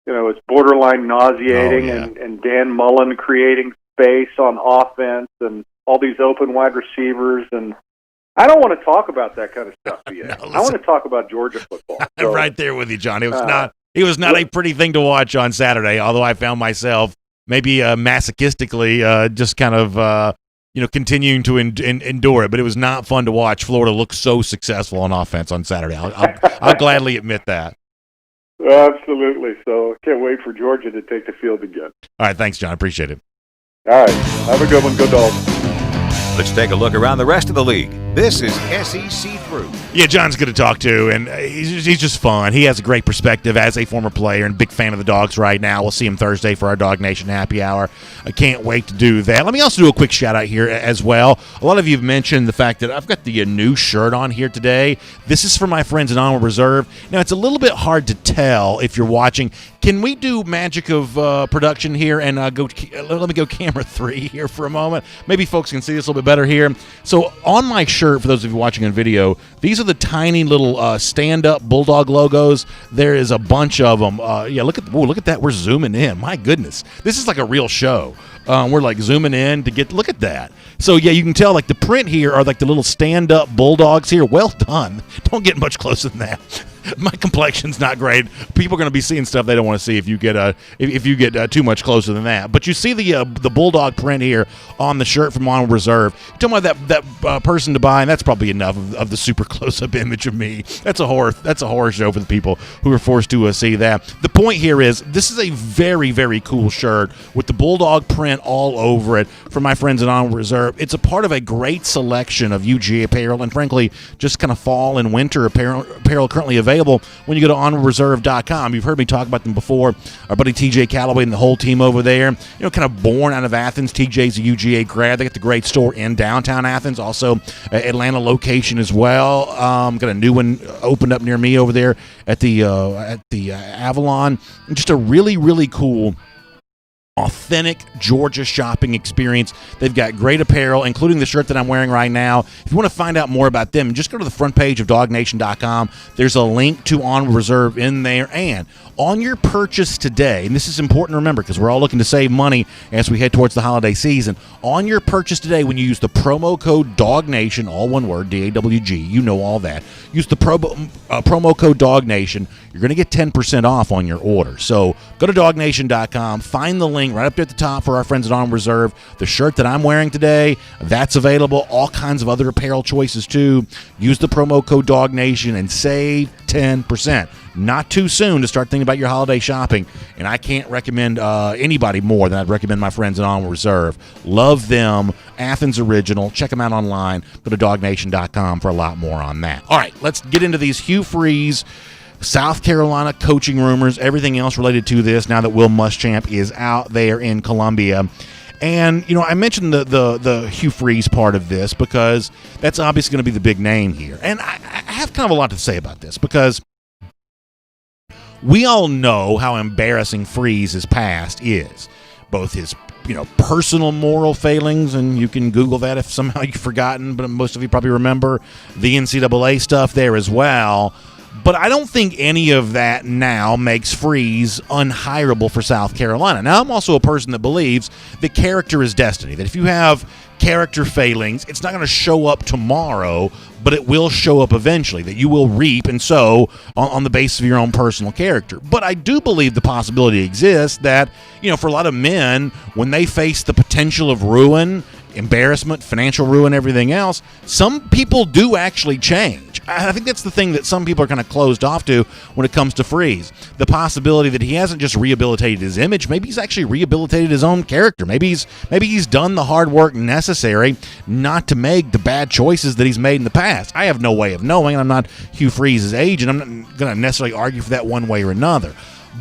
is borderline nauseating, and Dan Mullen creating space on offense and all these open wide receivers. And I don't want to talk about that kind of stuff yet. I want to talk about Georgia football. So, I'm right there with you, John. It was not a pretty thing to watch on Saturday, although I found myself maybe masochistically just kind of continuing to endure it. But it was not fun to watch Florida look so successful on offense on Saturday. I'll gladly admit that. Absolutely. So can't wait for Georgia to take the field again. All right. Thanks, John. Appreciate it. All right. Have a good one. Go Dogs. Let's take a look around the rest of the league. This is SEC Through. Yeah, John's good to talk to, and he's just fun. He has a great perspective as a former player and big fan of the Dogs right now. We'll see him Thursday for our DawgNation Happy Hour. I can't wait to do that. Let me also do a quick shout-out here as well. A lot of you have mentioned the fact that I've got the new shirt on here today. This is for my friends in Onward Reserve. Now, it's a little bit hard to tell if you're watching. Can we do magic of production here and let me go camera 3 here for a moment? Maybe folks can see this a little bit better here. So on my shirt, for those of you watching on video, these are the tiny little stand-up Bulldog logos. There is a bunch of them. Look at that. We're zooming in. My goodness. This is like a real show. We're like zooming in to look at that. So yeah, you can tell like the print here are like the little stand-up Bulldogs here. Well done. Don't get much closer than that. My complexion's not great. People are going to be seeing stuff they don't want to see if you get too much closer than that. But you see the Bulldog print here on the shirt from Onward Reserve. You're talking about that person to buy, and that's probably enough of the super close-up image of me. That's a horror show for the people who are forced to see that. The point here is this is a very, very cool shirt with the Bulldog print all over it from my friends at Onward Reserve. It's a part of a great selection of UGA apparel and, frankly, just kind of fall and winter apparel currently available when you go to onwardreserve.com. You've heard me talk about them before. Our buddy TJ Calloway and the whole team over there, kind of born out of Athens. TJ's a UGA grad. They got the great store in downtown Athens, also Atlanta location as well. Got a new one opened up near me over there at the Avalon. Just a really, really cool, authentic Georgia shopping experience. They've got great apparel, including the shirt that I'm wearing right now. If you want to find out more about them, just go to the front page of DawgNation.com. There's a link to Onward Reserve in there. And on your purchase today, and this is important to remember because we're all looking to save money as we head towards the holiday season, on your purchase today, when you use the promo code DawgNation, all one word, D-A-W-G, you know all that, use the promo code DawgNation, you're going to get 10% off on your order. So go to DawgNation.com, find the link right up there at the top for our friends at Onward Reserve. The shirt that I'm wearing today, that's available. All kinds of other apparel choices too. Use the promo code DawgNation and save 10%. Not too soon to start thinking about your holiday shopping, and I can't recommend anybody more than I'd recommend my friends at Onward Reserve. Love them. Athens original. Check them out online. Go to DawgNation.com for a lot more on that. All right, let's get into these Hugh Freeze, South Carolina coaching rumors, everything else related to this now that Will Muschamp is out there in Columbia. And, I mentioned the Hugh Freeze part of this because that's obviously going to be the big name here. And I have kind of a lot to say about this because we all know how embarrassing Freeze's past is, both his personal moral failings, and you can Google that if somehow you've forgotten, but most of you probably remember the NCAA stuff there as well. But I don't think any of that now makes Freeze unhireable for South Carolina. Now, I'm also a person that believes that character is destiny, that if you have character failings, it's not going to show up tomorrow, but it will show up eventually, that you will reap and sow on the basis of your own personal character. But I do believe the possibility exists that, for a lot of men, when they face the potential of ruin, embarrassment, financial ruin, everything else, some people do actually change. I think that's the thing that some people are kind of closed off to when it comes to Freeze. The possibility that he hasn't just rehabilitated his image, maybe he's actually rehabilitated his own character. Maybe he's done the hard work necessary not to make the bad choices that he's made in the past. I have no way of knowing. I'm not Hugh Freeze's agent. I'm not going to necessarily argue for that one way or another.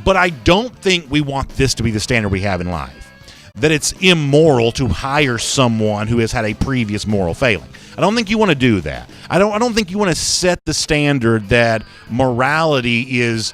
But I don't think we want this to be the standard we have in life, that it's immoral to hire someone who has had a previous moral failing. I don't think you want to do that. I don't think you want to set the standard that morality is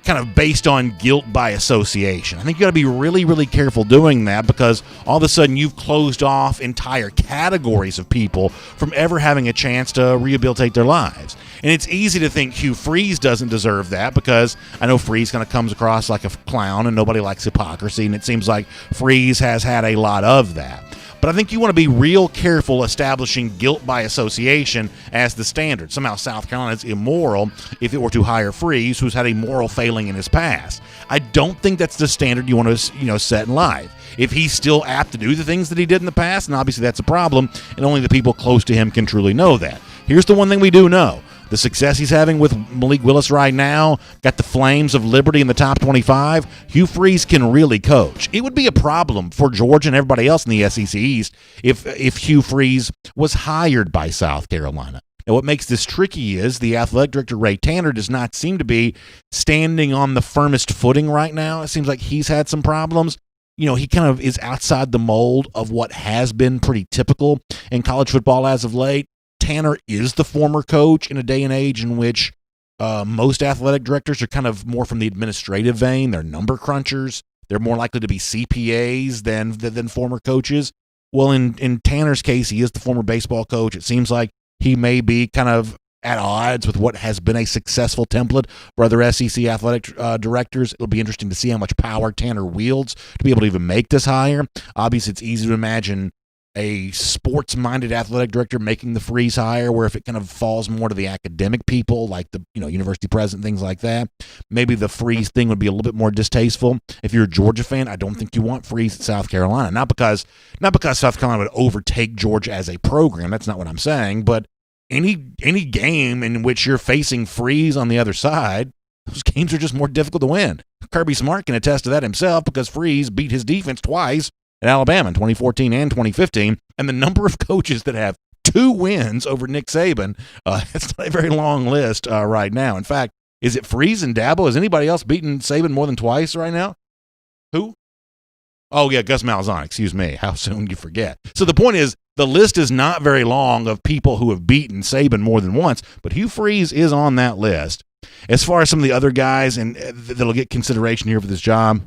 kind of based on guilt by association. I think you got to be really, really careful doing that, because all of a sudden you've closed off entire categories of people from ever having a chance to rehabilitate their lives. And it's easy to think Hugh Freeze doesn't deserve that, because I know Freeze kind of comes across like a clown and nobody likes hypocrisy, and it seems like Freeze has had a lot of that. But I think you want to be real careful establishing guilt by association as the standard. Somehow South Carolina is immoral if it were to hire Freeze, who's had a moral failing in his past. I don't think that's the standard you want to set in life. If he's still apt to do the things that he did in the past, and obviously that's a problem, and only the people close to him can truly know that. Here's the one thing we do know. The success he's having with Malik Willis right now, got the Flames of Liberty in the top 25. Hugh Freeze can really coach. It would be a problem for Georgia and everybody else in the SEC East if Hugh Freeze was hired by South Carolina. Now, what makes this tricky is the athletic director, Ray Tanner, does not seem to be standing on the firmest footing right now. It seems like he's had some problems. He kind of is outside the mold of what has been pretty typical in college football as of late. Tanner is the former coach in a day and age in which most athletic directors are kind of more from the administrative vein. They're number crunchers. They're more likely to be CPAs than former coaches. Well, in Tanner's case, he is the former baseball coach. It seems like he may be kind of at odds with what has been a successful template for other SEC athletic directors. It'll be interesting to see how much power Tanner wields to be able to even make this hire. Obviously, it's easy to imagine a sports-minded athletic director making the Freeze hire, where if it kind of falls more to the academic people, like the university president, things like that, maybe the Freeze thing would be a little bit more distasteful. If you're a Georgia fan, I don't think you want Freeze at South Carolina. Not because South Carolina would overtake Georgia as a program. That's not what I'm saying. But any game in which you're facing Freeze on the other side, those games are just more difficult to win. Kirby Smart can attest to that himself, because Freeze beat his defense twice at Alabama in 2014 and 2015, and the number of coaches that have 2 wins over Nick Saban, it's not a very long list right now. In fact, is it Freeze and Dabo? Has anybody else beaten Saban more than twice right now? Who? Oh, yeah, Gus Malzahn, excuse me. How soon you forget. So the point is, the list is not very long of people who have beaten Saban more than once, but Hugh Freeze is on that list. As far as some of the other guys and that'll get consideration here for this job,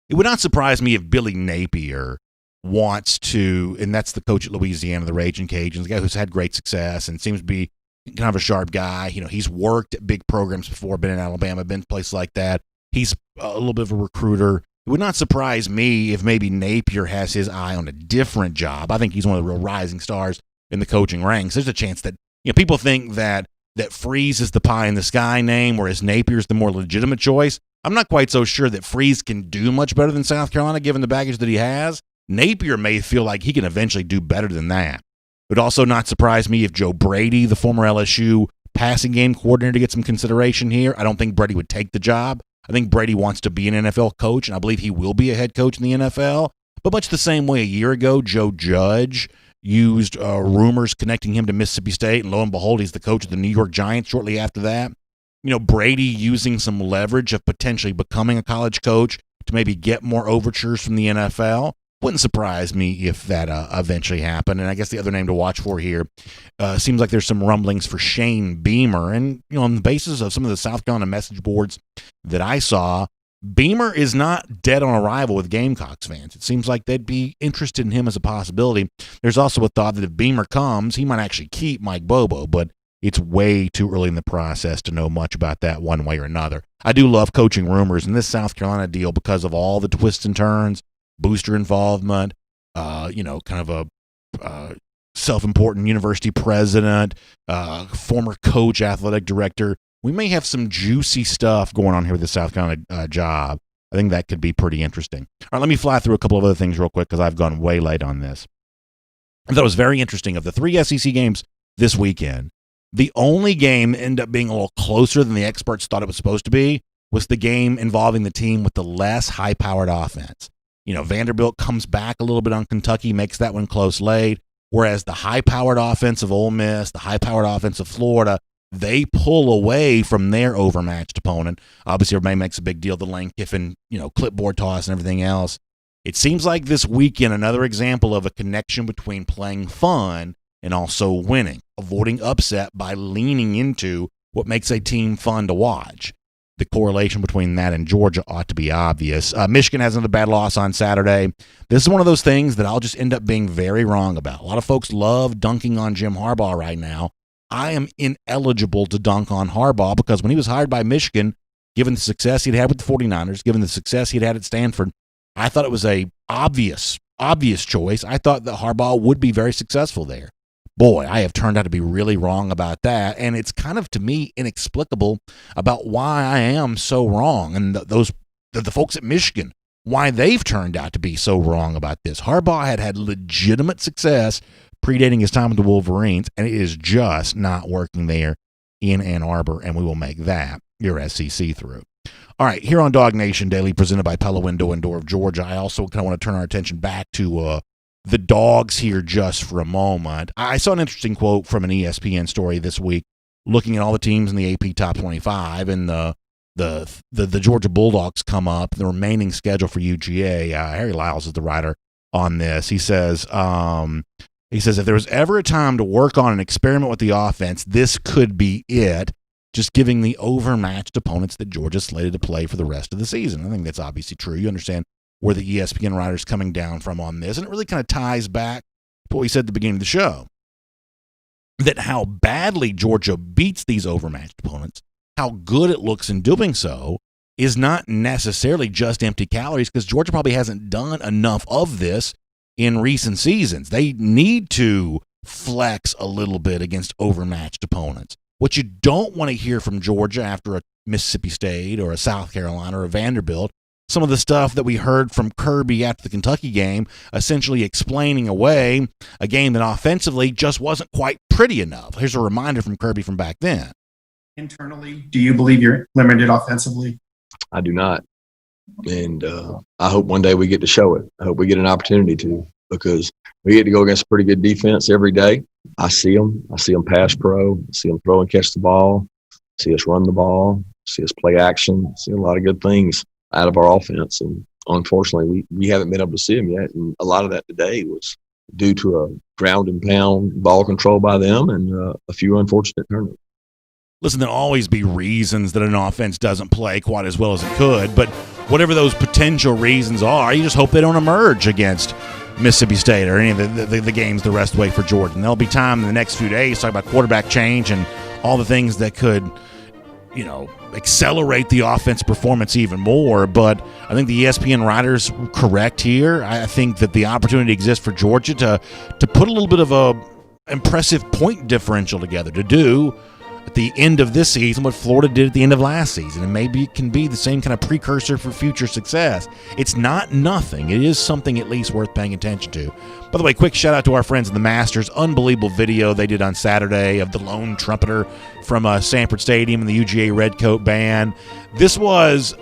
it would not surprise me if Billy Napier wants to, and that's the coach at Louisiana, the Raging Cajuns, the guy who's had great success and seems to be kind of a sharp guy. He's worked at big programs before, been in Alabama, been places like that. He's a little bit of a recruiter. It would not surprise me if maybe Napier has his eye on a different job. I think he's one of the real rising stars in the coaching ranks. There's a chance that people think that Freeze is the pie in the sky name, whereas Napier's the more legitimate choice. I'm not quite so sure that Freeze can do much better than South Carolina, given the baggage that he has. Napier may feel like he can eventually do better than that. It would also not surprise me if Joe Brady, the former LSU passing game coordinator, gets some consideration here. I don't think Brady would take the job. I think Brady wants to be an NFL coach, and I believe he will be a head coach in the NFL. But much the same way a year ago, Joe Judge used rumors connecting him to Mississippi State, and lo and behold, he's the coach of the New York Giants shortly after that. Brady using some leverage of potentially becoming a college coach to maybe get more overtures from the NFL. Wouldn't surprise me if that eventually happened. And I guess the other name to watch for here seems like there's some rumblings for Shane Beamer. And, on the basis of some of the South Carolina message boards that I saw, Beamer is not dead on arrival with Gamecocks fans. It seems like they'd be interested in him as a possibility. There's also a thought that if Beamer comes, he might actually keep Mike Bobo, but it's way too early in the process to know much about that one way or another. I do love coaching rumors, and this South Carolina deal, because of all the twists and turns, booster involvement, kind of a self-important university president, former coach, athletic director. We may have some juicy stuff going on here with the South Carolina job. I think that could be pretty interesting. All right, let me fly through a couple of other things real quick, because I've gone way late on this. I thought it was very interesting. Of the 3 SEC games this weekend, the only game ended up being a little closer than the experts thought it was supposed to be was the game involving the team with the less high-powered offense. Vanderbilt comes back a little bit on Kentucky, makes that one close late, whereas the high-powered offense of Ole Miss, the high-powered offense of Florida, they pull away from their overmatched opponent. Obviously, everybody makes a big deal of the Lane Kiffin, clipboard toss and everything else. It seems like this weekend, another example of a connection between playing fun and also winning, avoiding upset by leaning into what makes a team fun to watch. the correlation between that and Georgia ought to be obvious. Michigan has another bad loss on Saturday. This is one of those things that I'll just end up being very wrong about. A lot of folks love dunking on Jim Harbaugh right now. I am ineligible to dunk on Harbaugh because when he was hired by Michigan, given the success he'd had with the 49ers, given the success he'd had at Stanford, I thought it was a obvious choice. I thought that Harbaugh would be very successful there. Boy, I have turned out to be really wrong about that, and it's kind of, to me, inexplicable about why I am so wrong, and the folks at Michigan, why they've turned out to be so wrong about this. Harbaugh had legitimate success predating his time with the Wolverines, and it is just not working there in Ann Arbor, and we will make that your SEC through. All right, here on DawgNation Daily, presented by Pella Window and Door of Georgia, I also kind of want to turn our attention back to the dogs here just for a moment. I saw an interesting quote from an ESPN story this week looking at all the teams in the AP Top 25, and the Georgia Bulldogs come up, the remaining schedule for UGA. Harry Lyles is the writer on this. He says, if there was ever a time to work on an experiment with the offense, this could be it, just giving the overmatched opponents that Georgia slated to play for the rest of the season. I think that's obviously true. You understand where the ESPN writer's coming down from on this, and it really kind of ties back to what we said at the beginning of the show, that how badly Georgia beats these overmatched opponents, how good it looks in doing so, is not necessarily just empty calories, because Georgia probably hasn't done enough of this in recent seasons. They need to flex a little bit against overmatched opponents. What you don't want to hear from Georgia after a Mississippi State or a South Carolina or a Vanderbilt, some of the stuff that we heard from Kirby after the Kentucky game, essentially explaining away a game that offensively just wasn't quite pretty enough. Here's a reminder from Kirby from back then. Internally, do you believe you're limited offensively? I do not. And I hope one day we get to show it. I hope we get an opportunity to, because we get to go against a pretty good defense every day. I see them. I see them pass pro. I see them throw and catch the ball. I see us run the ball. I see us play action. I see a lot of good things out of our offense. And unfortunately, we haven't been able to see them yet. And a lot of that today was due to a ground and pound ball control by them and a few unfortunate turnovers. Listen, there'll always be reasons that an offense doesn't play quite as well as it could, but whatever those potential reasons are, you just hope they don't emerge against Mississippi State or any of the games the rest of the way for Georgia. And there'll be time in the next few days to talk about quarterback change and all the things that could, accelerate the offense performance even more. But I think the ESPN writer's correct here. I think that the opportunity exists for Georgia to put a little bit of a impressive point differential together, to do at the end of this season what Florida did at the end of last season, and maybe it can be the same kind of precursor for future success. It's not nothing. It is something at least worth paying attention to. By the way, quick shout out to our friends in the Masters. Unbelievable video they did on Saturday of the lone trumpeter from Sanford Stadium and the UGA Redcoat Band. This was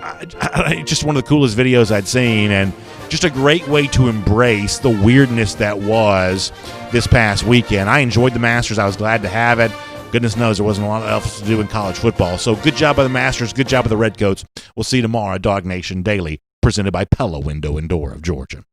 just one of the coolest videos I'd seen, and just a great way to embrace the weirdness that was this past weekend. I enjoyed the Masters. I was glad to have it. Goodness knows there wasn't a lot else to do in college football. So good job by the Masters. Good job by the Redcoats. We'll see you tomorrow at DawgNation Daily, presented by Pella Window and Door of Georgia.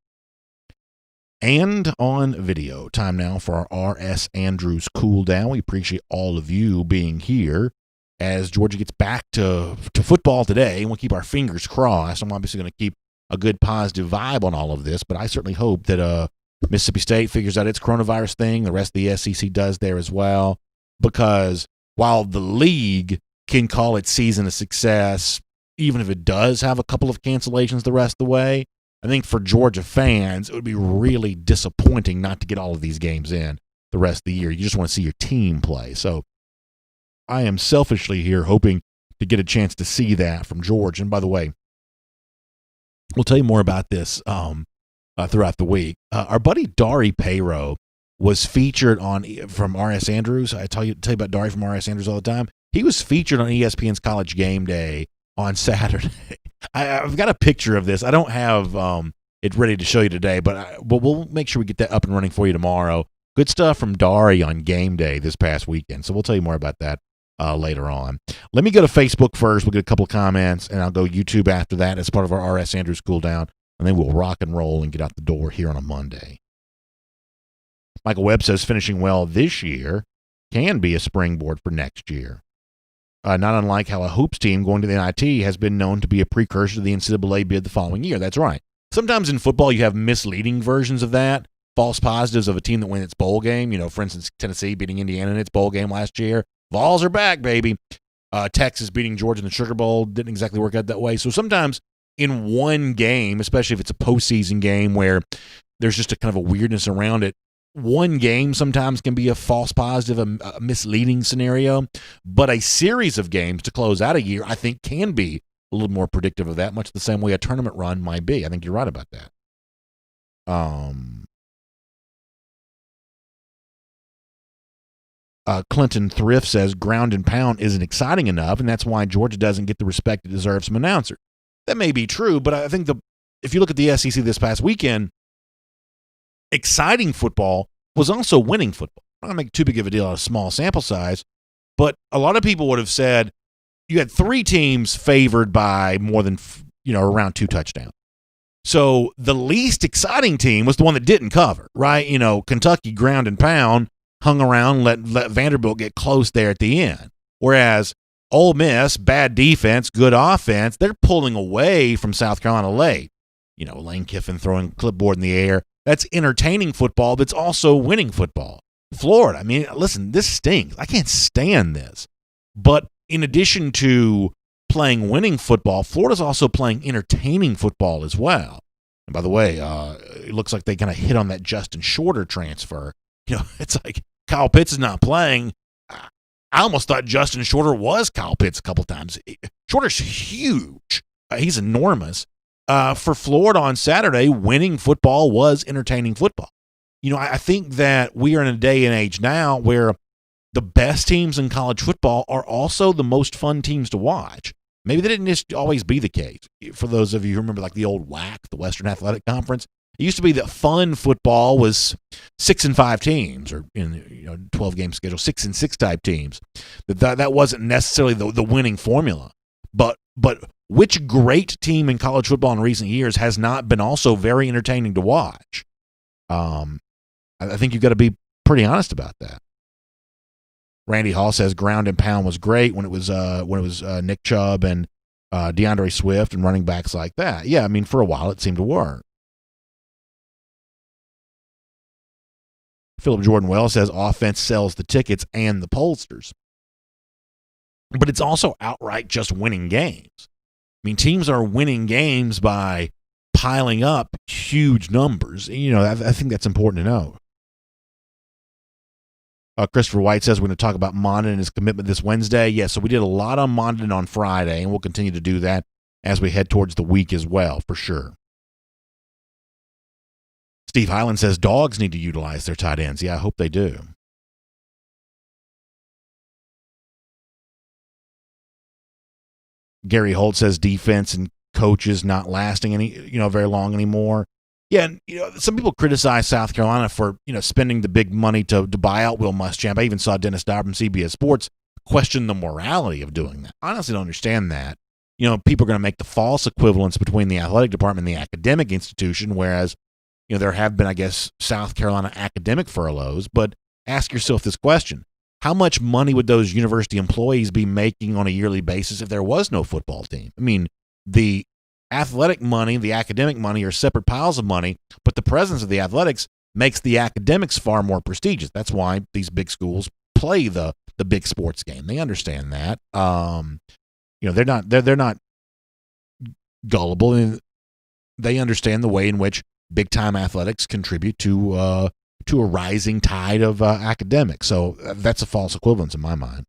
And on video, time now for our R.S. Andrews cool down. We appreciate all of you being here as Georgia gets back to football today. And we'll keep our fingers crossed. I'm obviously going to keep a good positive vibe on all of this, but I certainly hope that Mississippi State figures out its coronavirus thing. The rest of the SEC does there as well. Because while the league can call its season a success, even if it does have a couple of cancellations the rest of the way, I think for Georgia fans, it would be really disappointing not to get all of these games in the rest of the year. You just want to see your team play. So I am selfishly here hoping to get a chance to see that from Georgia. And by the way, we'll tell you more about this throughout the week. Our buddy Dari Payro was featured from R.S. Andrews. I tell you about Dari from R.S. Andrews all the time. He was featured on ESPN's College Game Day on Saturday. I've got a picture of this. I don't have it ready to show you today, but we'll make sure we get that up and running for you tomorrow. Good stuff from Dari on Game Day this past weekend. So we'll tell you more about that later on. Let me go to Facebook first. We'll get a couple of comments, and I'll go YouTube after that as part of our R.S. Andrews cool down, and then we'll rock and roll and get out the door here on a Monday. Michael Webb says finishing well this year can be a springboard for next year. not unlike how a hoops team going to the NIT has been known to be a precursor to the NCAA bid the following year. That's right. Sometimes in football you have misleading versions of that, false positives of a team that wins its bowl game. For instance, Tennessee beating Indiana in its bowl game last year. Vols are back, baby. Texas beating Georgia in the Sugar Bowl didn't exactly work out that way. So sometimes in one game, especially if it's a postseason game where there's just a kind of a weirdness around it, one game sometimes can be a false positive, a misleading scenario. But a series of games to close out a year, I think, can be a little more predictive of that, much the same way a tournament run might be. I think you're right about that. Clinton Thrift says ground and pound isn't exciting enough, and that's why Georgia doesn't get the respect it deserves from announcers. That may be true, but I think if you look at the SEC this past weekend, exciting football was also winning football. I'm not going to make too big of a deal out of small sample size, but a lot of people would have said you had 3 teams favored by more than around 2 touchdowns. So the least exciting team was the one that didn't cover, right? Kentucky ground and pound, hung around, let Vanderbilt get close there at the end. Whereas Ole Miss, bad defense, good offense, they're pulling away from South Carolina late. Lane Kiffin throwing clipboard in the air. That's entertaining football, but it's also winning football. Florida, listen, this stinks. I can't stand this. But in addition to playing winning football, Florida's also playing entertaining football as well. And by the way, it looks like they kind of hit on that Justin Shorter transfer. It's like Kyle Pitts is not playing. I almost thought Justin Shorter was Kyle Pitts a couple times. Shorter's huge. He's enormous. For Florida on Saturday, winning football was entertaining football. I think that we are in a day and age now where the best teams in college football are also the most fun teams to watch. Maybe that didn't just always be the case. For those of you who remember like the old WAC, the Western Athletic Conference, it used to be that fun football was 6 and 5 teams, or in 12-game schedule, 6 and 6 type teams. That wasn't necessarily the winning formula. But which great team in college football in recent years has not been also very entertaining to watch? I think you've got to be pretty honest about that. Randy Hall says ground and pound was great when it was Nick Chubb and DeAndre Swift and running backs like that. Yeah, for a while it seemed to work. Philip Jordan Wells says offense sells the tickets and the pollsters. But it's also outright just winning games. Teams are winning games by piling up huge numbers. I think that's important to know. Christopher White says we're going to talk about Mondon and his commitment this Wednesday. Yeah, so we did a lot on Mondon on Friday, and we'll continue to do that as we head towards the week as well, for sure. Steve Highland says dogs need to utilize their tight ends. Yeah, I hope they do. Gary Holt says defense and coaches not lasting very long anymore. Yeah, and some people criticize South Carolina for spending the big money to buy out Will Muschamp. I even saw Dennis Dodd from CBS Sports question the morality of doing that. I honestly don't understand that. People are going to make the false equivalence between the athletic department and the academic institution, whereas there have been, I guess, South Carolina academic furloughs. But ask yourself this question: how much money would those university employees be making on a yearly basis if there was no football team? The athletic money, the academic money are separate piles of money, but the presence of the athletics makes the academics far more prestigious. That's why these big schools play the big sports game. They understand that. They're not gullible, and they understand the way in which big time athletics contribute to a rising tide of academics. So that's a false equivalence in my mind.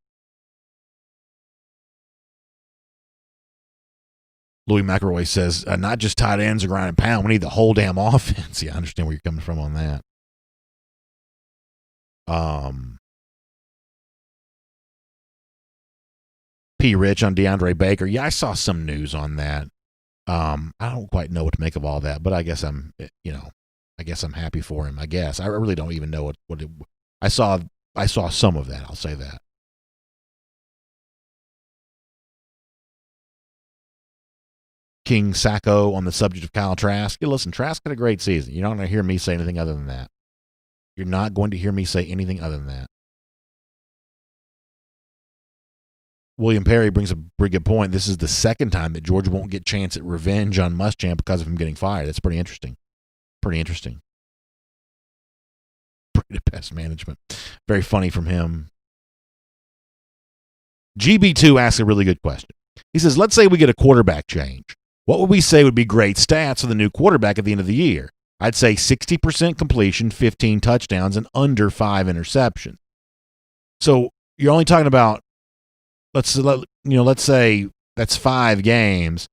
Louis McElroy says, not just tight ends or ground and pound. We need the whole damn offense. Yeah, I understand where you're coming from on that. P. Rich on DeAndre Baker. Yeah, I saw some news on that. I don't quite know what to make of all that, but I guess I'm happy for him. I guess I really don't even know what it, I saw some of that. I'll say that. King Sacco on the subject of Kyle Trask. Yeah, listen, Trask had a great season. You're not going to hear me say anything other than that. You're not going to hear me say anything other than that. William Perry brings a pretty good point. This is the second time that Georgia won't get a chance at revenge on Muschamp because of him getting fired. That's pretty interesting. Pretty interesting. Pretty pest management. Very funny from him. GB2 asks a really good question. He says, let's say we get a quarterback change. What would we say would be great stats for the new quarterback at the end of the year? I'd say 60% completion, 15 touchdowns, and under 5 interceptions. So you're only talking about, let's say that's 5 games.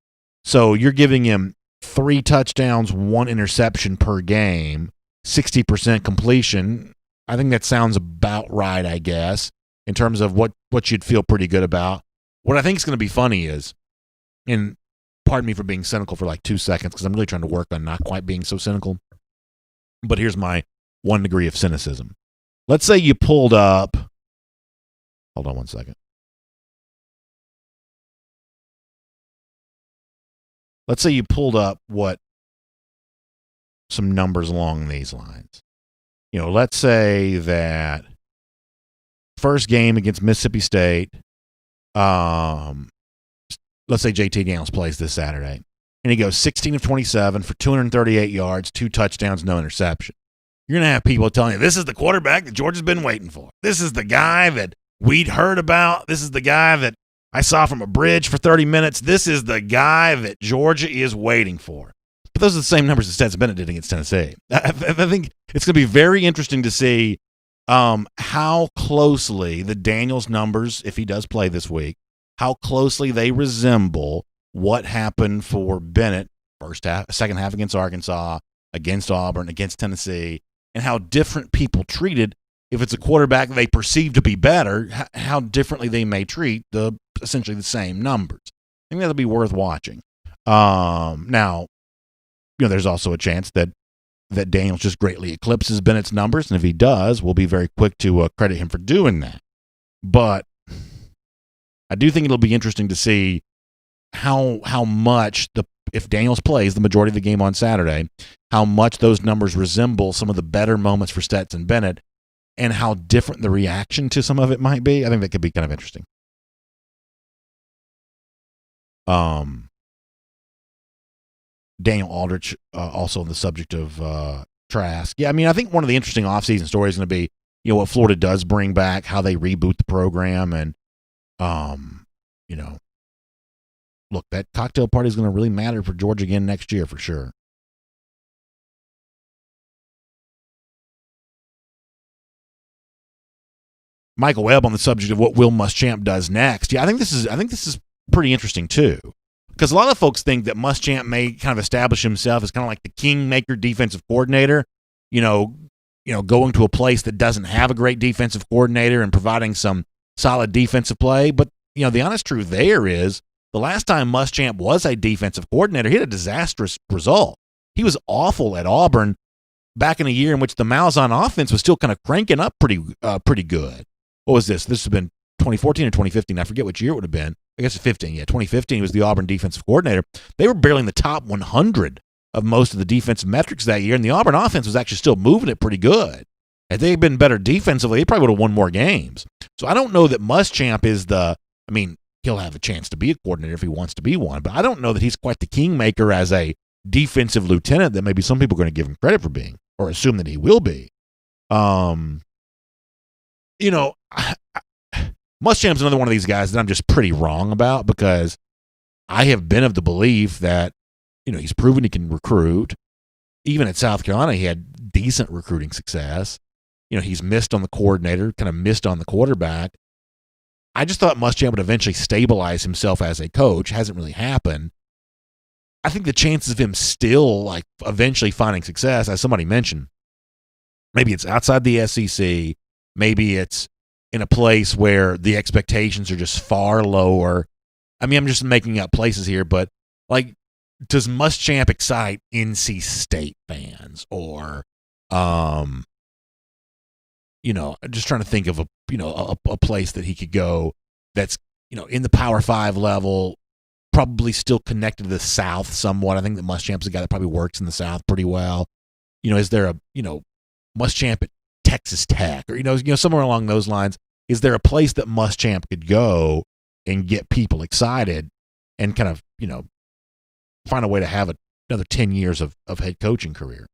So you're giving him 3 touchdowns, 1 interception per game, 60% completion. I think that sounds about right, I guess, in terms of what you'd feel pretty good about. What I think is going to be funny is, and pardon me for being cynical for like 2 seconds because I'm really trying to work on not quite being so cynical, but here's my 1 degree of cynicism. Let's say you pulled up, hold on 1 second. Let's say you pulled up some numbers along these lines. Let's say that first game against Mississippi State, let's say JT Daniels plays this Saturday, and he goes 16 of 27 for 238 yards, 2 touchdowns, no interception. You're going to have people telling you, this is the quarterback that Georgia's been waiting for. This is the guy that we'd heard about. This is the guy that I saw from a bridge for 30 minutes. This is the guy that Georgia is waiting for. But those are the same numbers that Stetson Bennett did against Tennessee. I think it's going to be very interesting to see how closely the Daniels numbers, if he does play this week, how closely they resemble what happened for Bennett second half against Arkansas, against Auburn, against Tennessee, and how different people treated, if it's a quarterback they perceive to be better, how differently they may treat essentially the same numbers. I think that'll be worth watching. Now, there's also a chance that Daniels just greatly eclipses Bennett's numbers, and if he does, we'll be very quick to credit him for doing that. But I do think it'll be interesting to see how much if Daniels plays the majority of the game on Saturday, how much those numbers resemble some of the better moments for Stetson Bennett, and how different the reaction to some of it might be. I think that could be kind of interesting. Daniel Aldrich, also on the subject of Trask. Yeah, I think one of the interesting offseason stories is going to be, what Florida does bring back, how they reboot the program, and, look, that cocktail party is going to really matter for Georgia again next year for sure. Michael Webb on the subject of what Will Muschamp does next. Yeah, I think this is pretty interesting too, because a lot of folks think that Muschamp may kind of establish himself as kind of like the kingmaker defensive coordinator. Going to a place that doesn't have a great defensive coordinator and providing some solid defensive play. But the honest truth there is, the last time Muschamp was a defensive coordinator, he had a disastrous result. He was awful at Auburn back in a year in which the Malzahn offense was still kind of cranking up pretty good. What was this? This has been 2014 or 2015. I forget which year it would have been. I guess it's 15. Yeah, 2015. He was the Auburn defensive coordinator. They were barely in the top 100 of most of the defensive metrics that year, and the Auburn offense was actually still moving it pretty good. Had they been better defensively, they probably would have won more games. So I don't know that Muschamp is he'll have a chance to be a coordinator if he wants to be one, but I don't know that he's quite the kingmaker as a defensive lieutenant that maybe some people are going to give him credit for being, or assume that he will be. Muschamp's another one of these guys that I'm just pretty wrong about, because I have been of the belief that, he's proven he can recruit. Even at South Carolina, he had decent recruiting success. He's missed on the coordinator, kind of missed on the quarterback. I just thought Muschamp would eventually stabilize himself as a coach. Hasn't really happened. I think the chances of him still eventually finding success, as somebody mentioned, maybe it's outside the SEC, maybe it's in a place where the expectations are just far lower. I'm just making up places here, but does Muschamp excite NC State fans, or just trying to think of a place that he could go that's in the Power 5 level, probably still connected to the South somewhat. I think that Muschamp's a guy that probably works in the South pretty well. Is there a Muschamp at Texas Tech, or somewhere along those lines? Is there a place that Muschamp could go and get people excited and kind of, find a way to have another 10 years of head coaching career.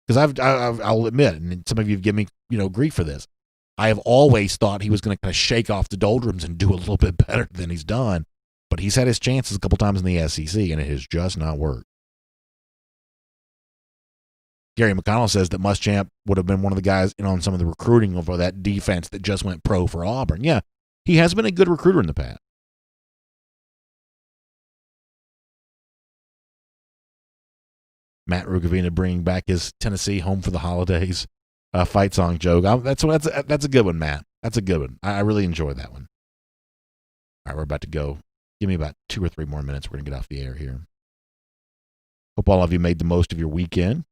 Because I'll admit, and some of you have given me, grief for this. I have always thought he was going to kind of shake off the doldrums and do a little bit better than he's done. But he's had his chances a couple times in the SEC, and it has just not worked. Gary McConnell says that Muschamp would have been one of the guys in on some of the recruiting over that defense that just went pro for Auburn. Yeah, he has been a good recruiter in the past. Matt Rugavina bringing back his Tennessee Home for the Holidays fight song joke. That's a good one, Matt. That's a good one. I really enjoy that one. All right, we're about to go. Give me about 2 or 3 more minutes. We're going to get off the air here. Hope all of you made the most of your weekend.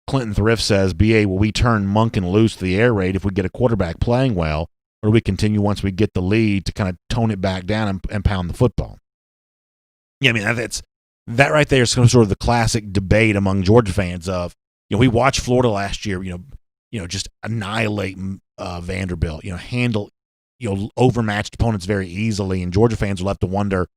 Clinton Thrift says, BA, will we turn Monken loose to the air raid if we get a quarterback playing well, or do we continue once we get the lead to kind of tone it back down and pound the football? Yeah, I mean, that right there is sort of the classic debate among Georgia fans of, we watched Florida last year, just annihilate Vanderbilt, handle, overmatched opponents very easily, and Georgia fans are left to wonder,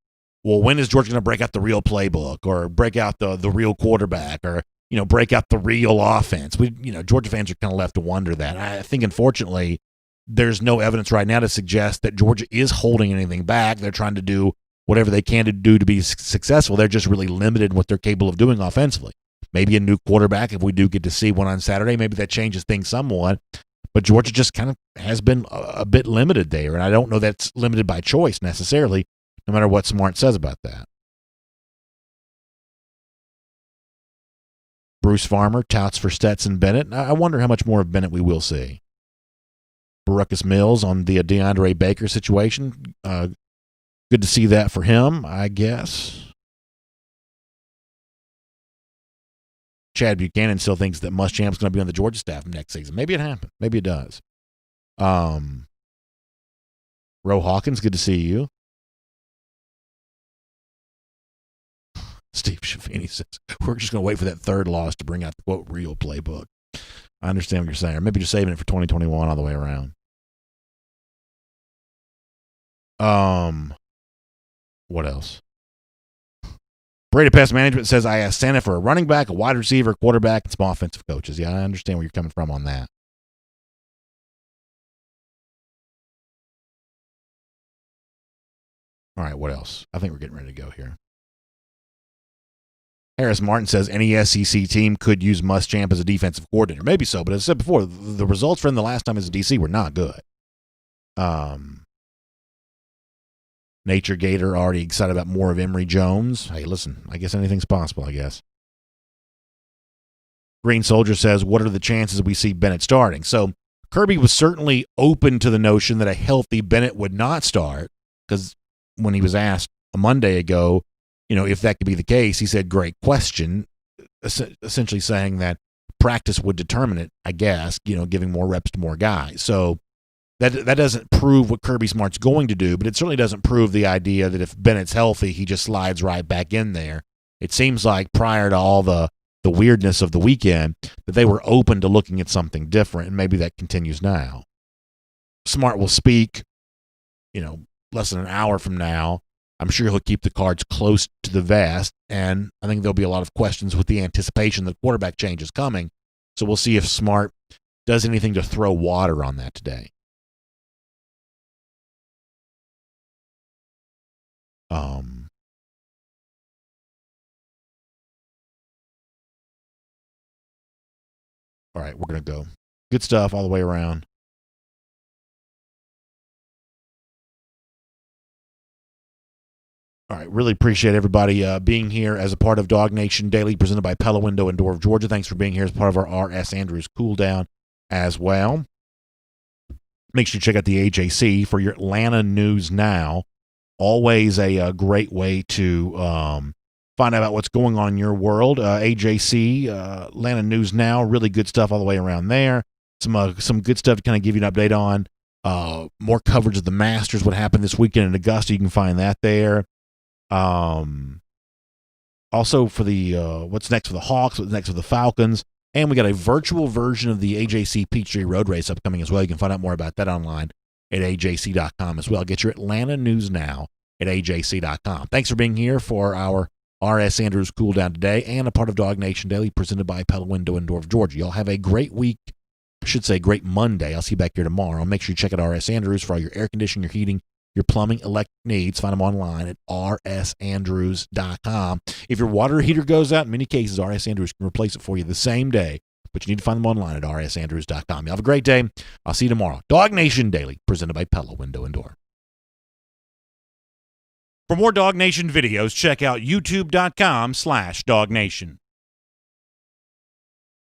well, when is Georgia going to break out the real playbook or break out the real quarterback or, break out the real offense? Georgia fans are kind of left to wonder that. I think, unfortunately, there's no evidence right now to suggest that Georgia is holding anything back. They're trying to do whatever they can to do to be successful. They're just really limited in what they're capable of doing offensively. Maybe a new quarterback, if we do get to see one on Saturday, maybe that changes things somewhat. But Georgia just kind of has been a bit limited there, and I don't know that's limited by choice necessarily, no matter what Smart says about that. Bruce Farmer touts for Stetson Bennett. I wonder how much more of Bennett we will see. Baracus Mills on the DeAndre Baker situation. Good to see that for him, I guess. Chad Buchanan still thinks that Muschamp's going to be on the Georgia staff next season. Maybe it happened. Maybe it does. Ro Hawkins, good to see you. Steve Schaffini says, we're just going to wait for that third loss to bring out the, quote, real playbook. I understand what you're saying. Or maybe you're saving it for 2021 all the way around. What else? Brady Pest Management says, I asked Santa for a running back, a wide receiver, quarterback, and some offensive coaches. Yeah, I understand where you're coming from on that. All right, what else? I think we're getting ready to go here. Harris Martin says, any SEC team could use Muschamp as a defensive coordinator. Maybe so, but as I said before, the results from the last time as a DC were not good. Nature Gator already excited about more of Emory Jones. Hey, listen, I guess anything's possible, I guess. Green Soldier says, what are the chances we see Bennett starting? So Kirby was certainly open to the notion that a healthy Bennett would not start, because when he was asked a Monday ago, if that could be the case, he said, great question, essentially saying that practice would determine it, I guess, giving more reps to more guys. So that doesn't prove what Kirby Smart's going to do, but it certainly doesn't prove the idea that if Bennett's healthy, he just slides right back in there. It seems like prior to all the weirdness of the weekend that they were open to looking at something different, and maybe that continues now. Smart will speak, less than an hour from now. I'm sure he'll keep the cards close to the vest, and I think there'll be a lot of questions with the anticipation that quarterback change is coming. So we'll see if Smart does anything to throw water on that today. All right, we're going to go. Good stuff all the way around. All right, really appreciate everybody being here as a part of DawgNation Daily, presented by Pella Window and Door of Georgia. Thanks for being here as part of our R.S. Andrews Cool Down as well. Make sure you check out the AJC for your Atlanta news now. Always a great way to find out about what's going on in your world. AJC, Atlanta News Now, really good stuff all the way around there. Some good stuff to kind of give you an update on. More coverage of the Masters, what happened this weekend in Augusta. You can find that there. Also for the what's next for the Hawks, what's next for the Falcons. And we got a virtual version of the AJC Peachtree Road Race upcoming as well. You can find out more about that online at ajc.com as well. Get your Atlanta news now at ajc.com. Thanks for being here for our R.S. Andrews Cool Down today and a part of DawgNation Daily presented by Pella Window in Dorf, Georgia. Y'all have a great week. I should say great Monday. I'll see you back here tomorrow. Make sure you check out R.S. Andrews for all your air conditioning, your heating, your plumbing, electric needs. Find them online at rsandrews.com. If your water heater goes out, in many cases, R.S. Andrews can replace it for you the same day, but you need to find them online at rsandrews.com. You have a great day. I'll see you tomorrow. DawgNation Daily, presented by Pella Window and Door. For more DawgNation videos, check out youtube.com/DawgNation.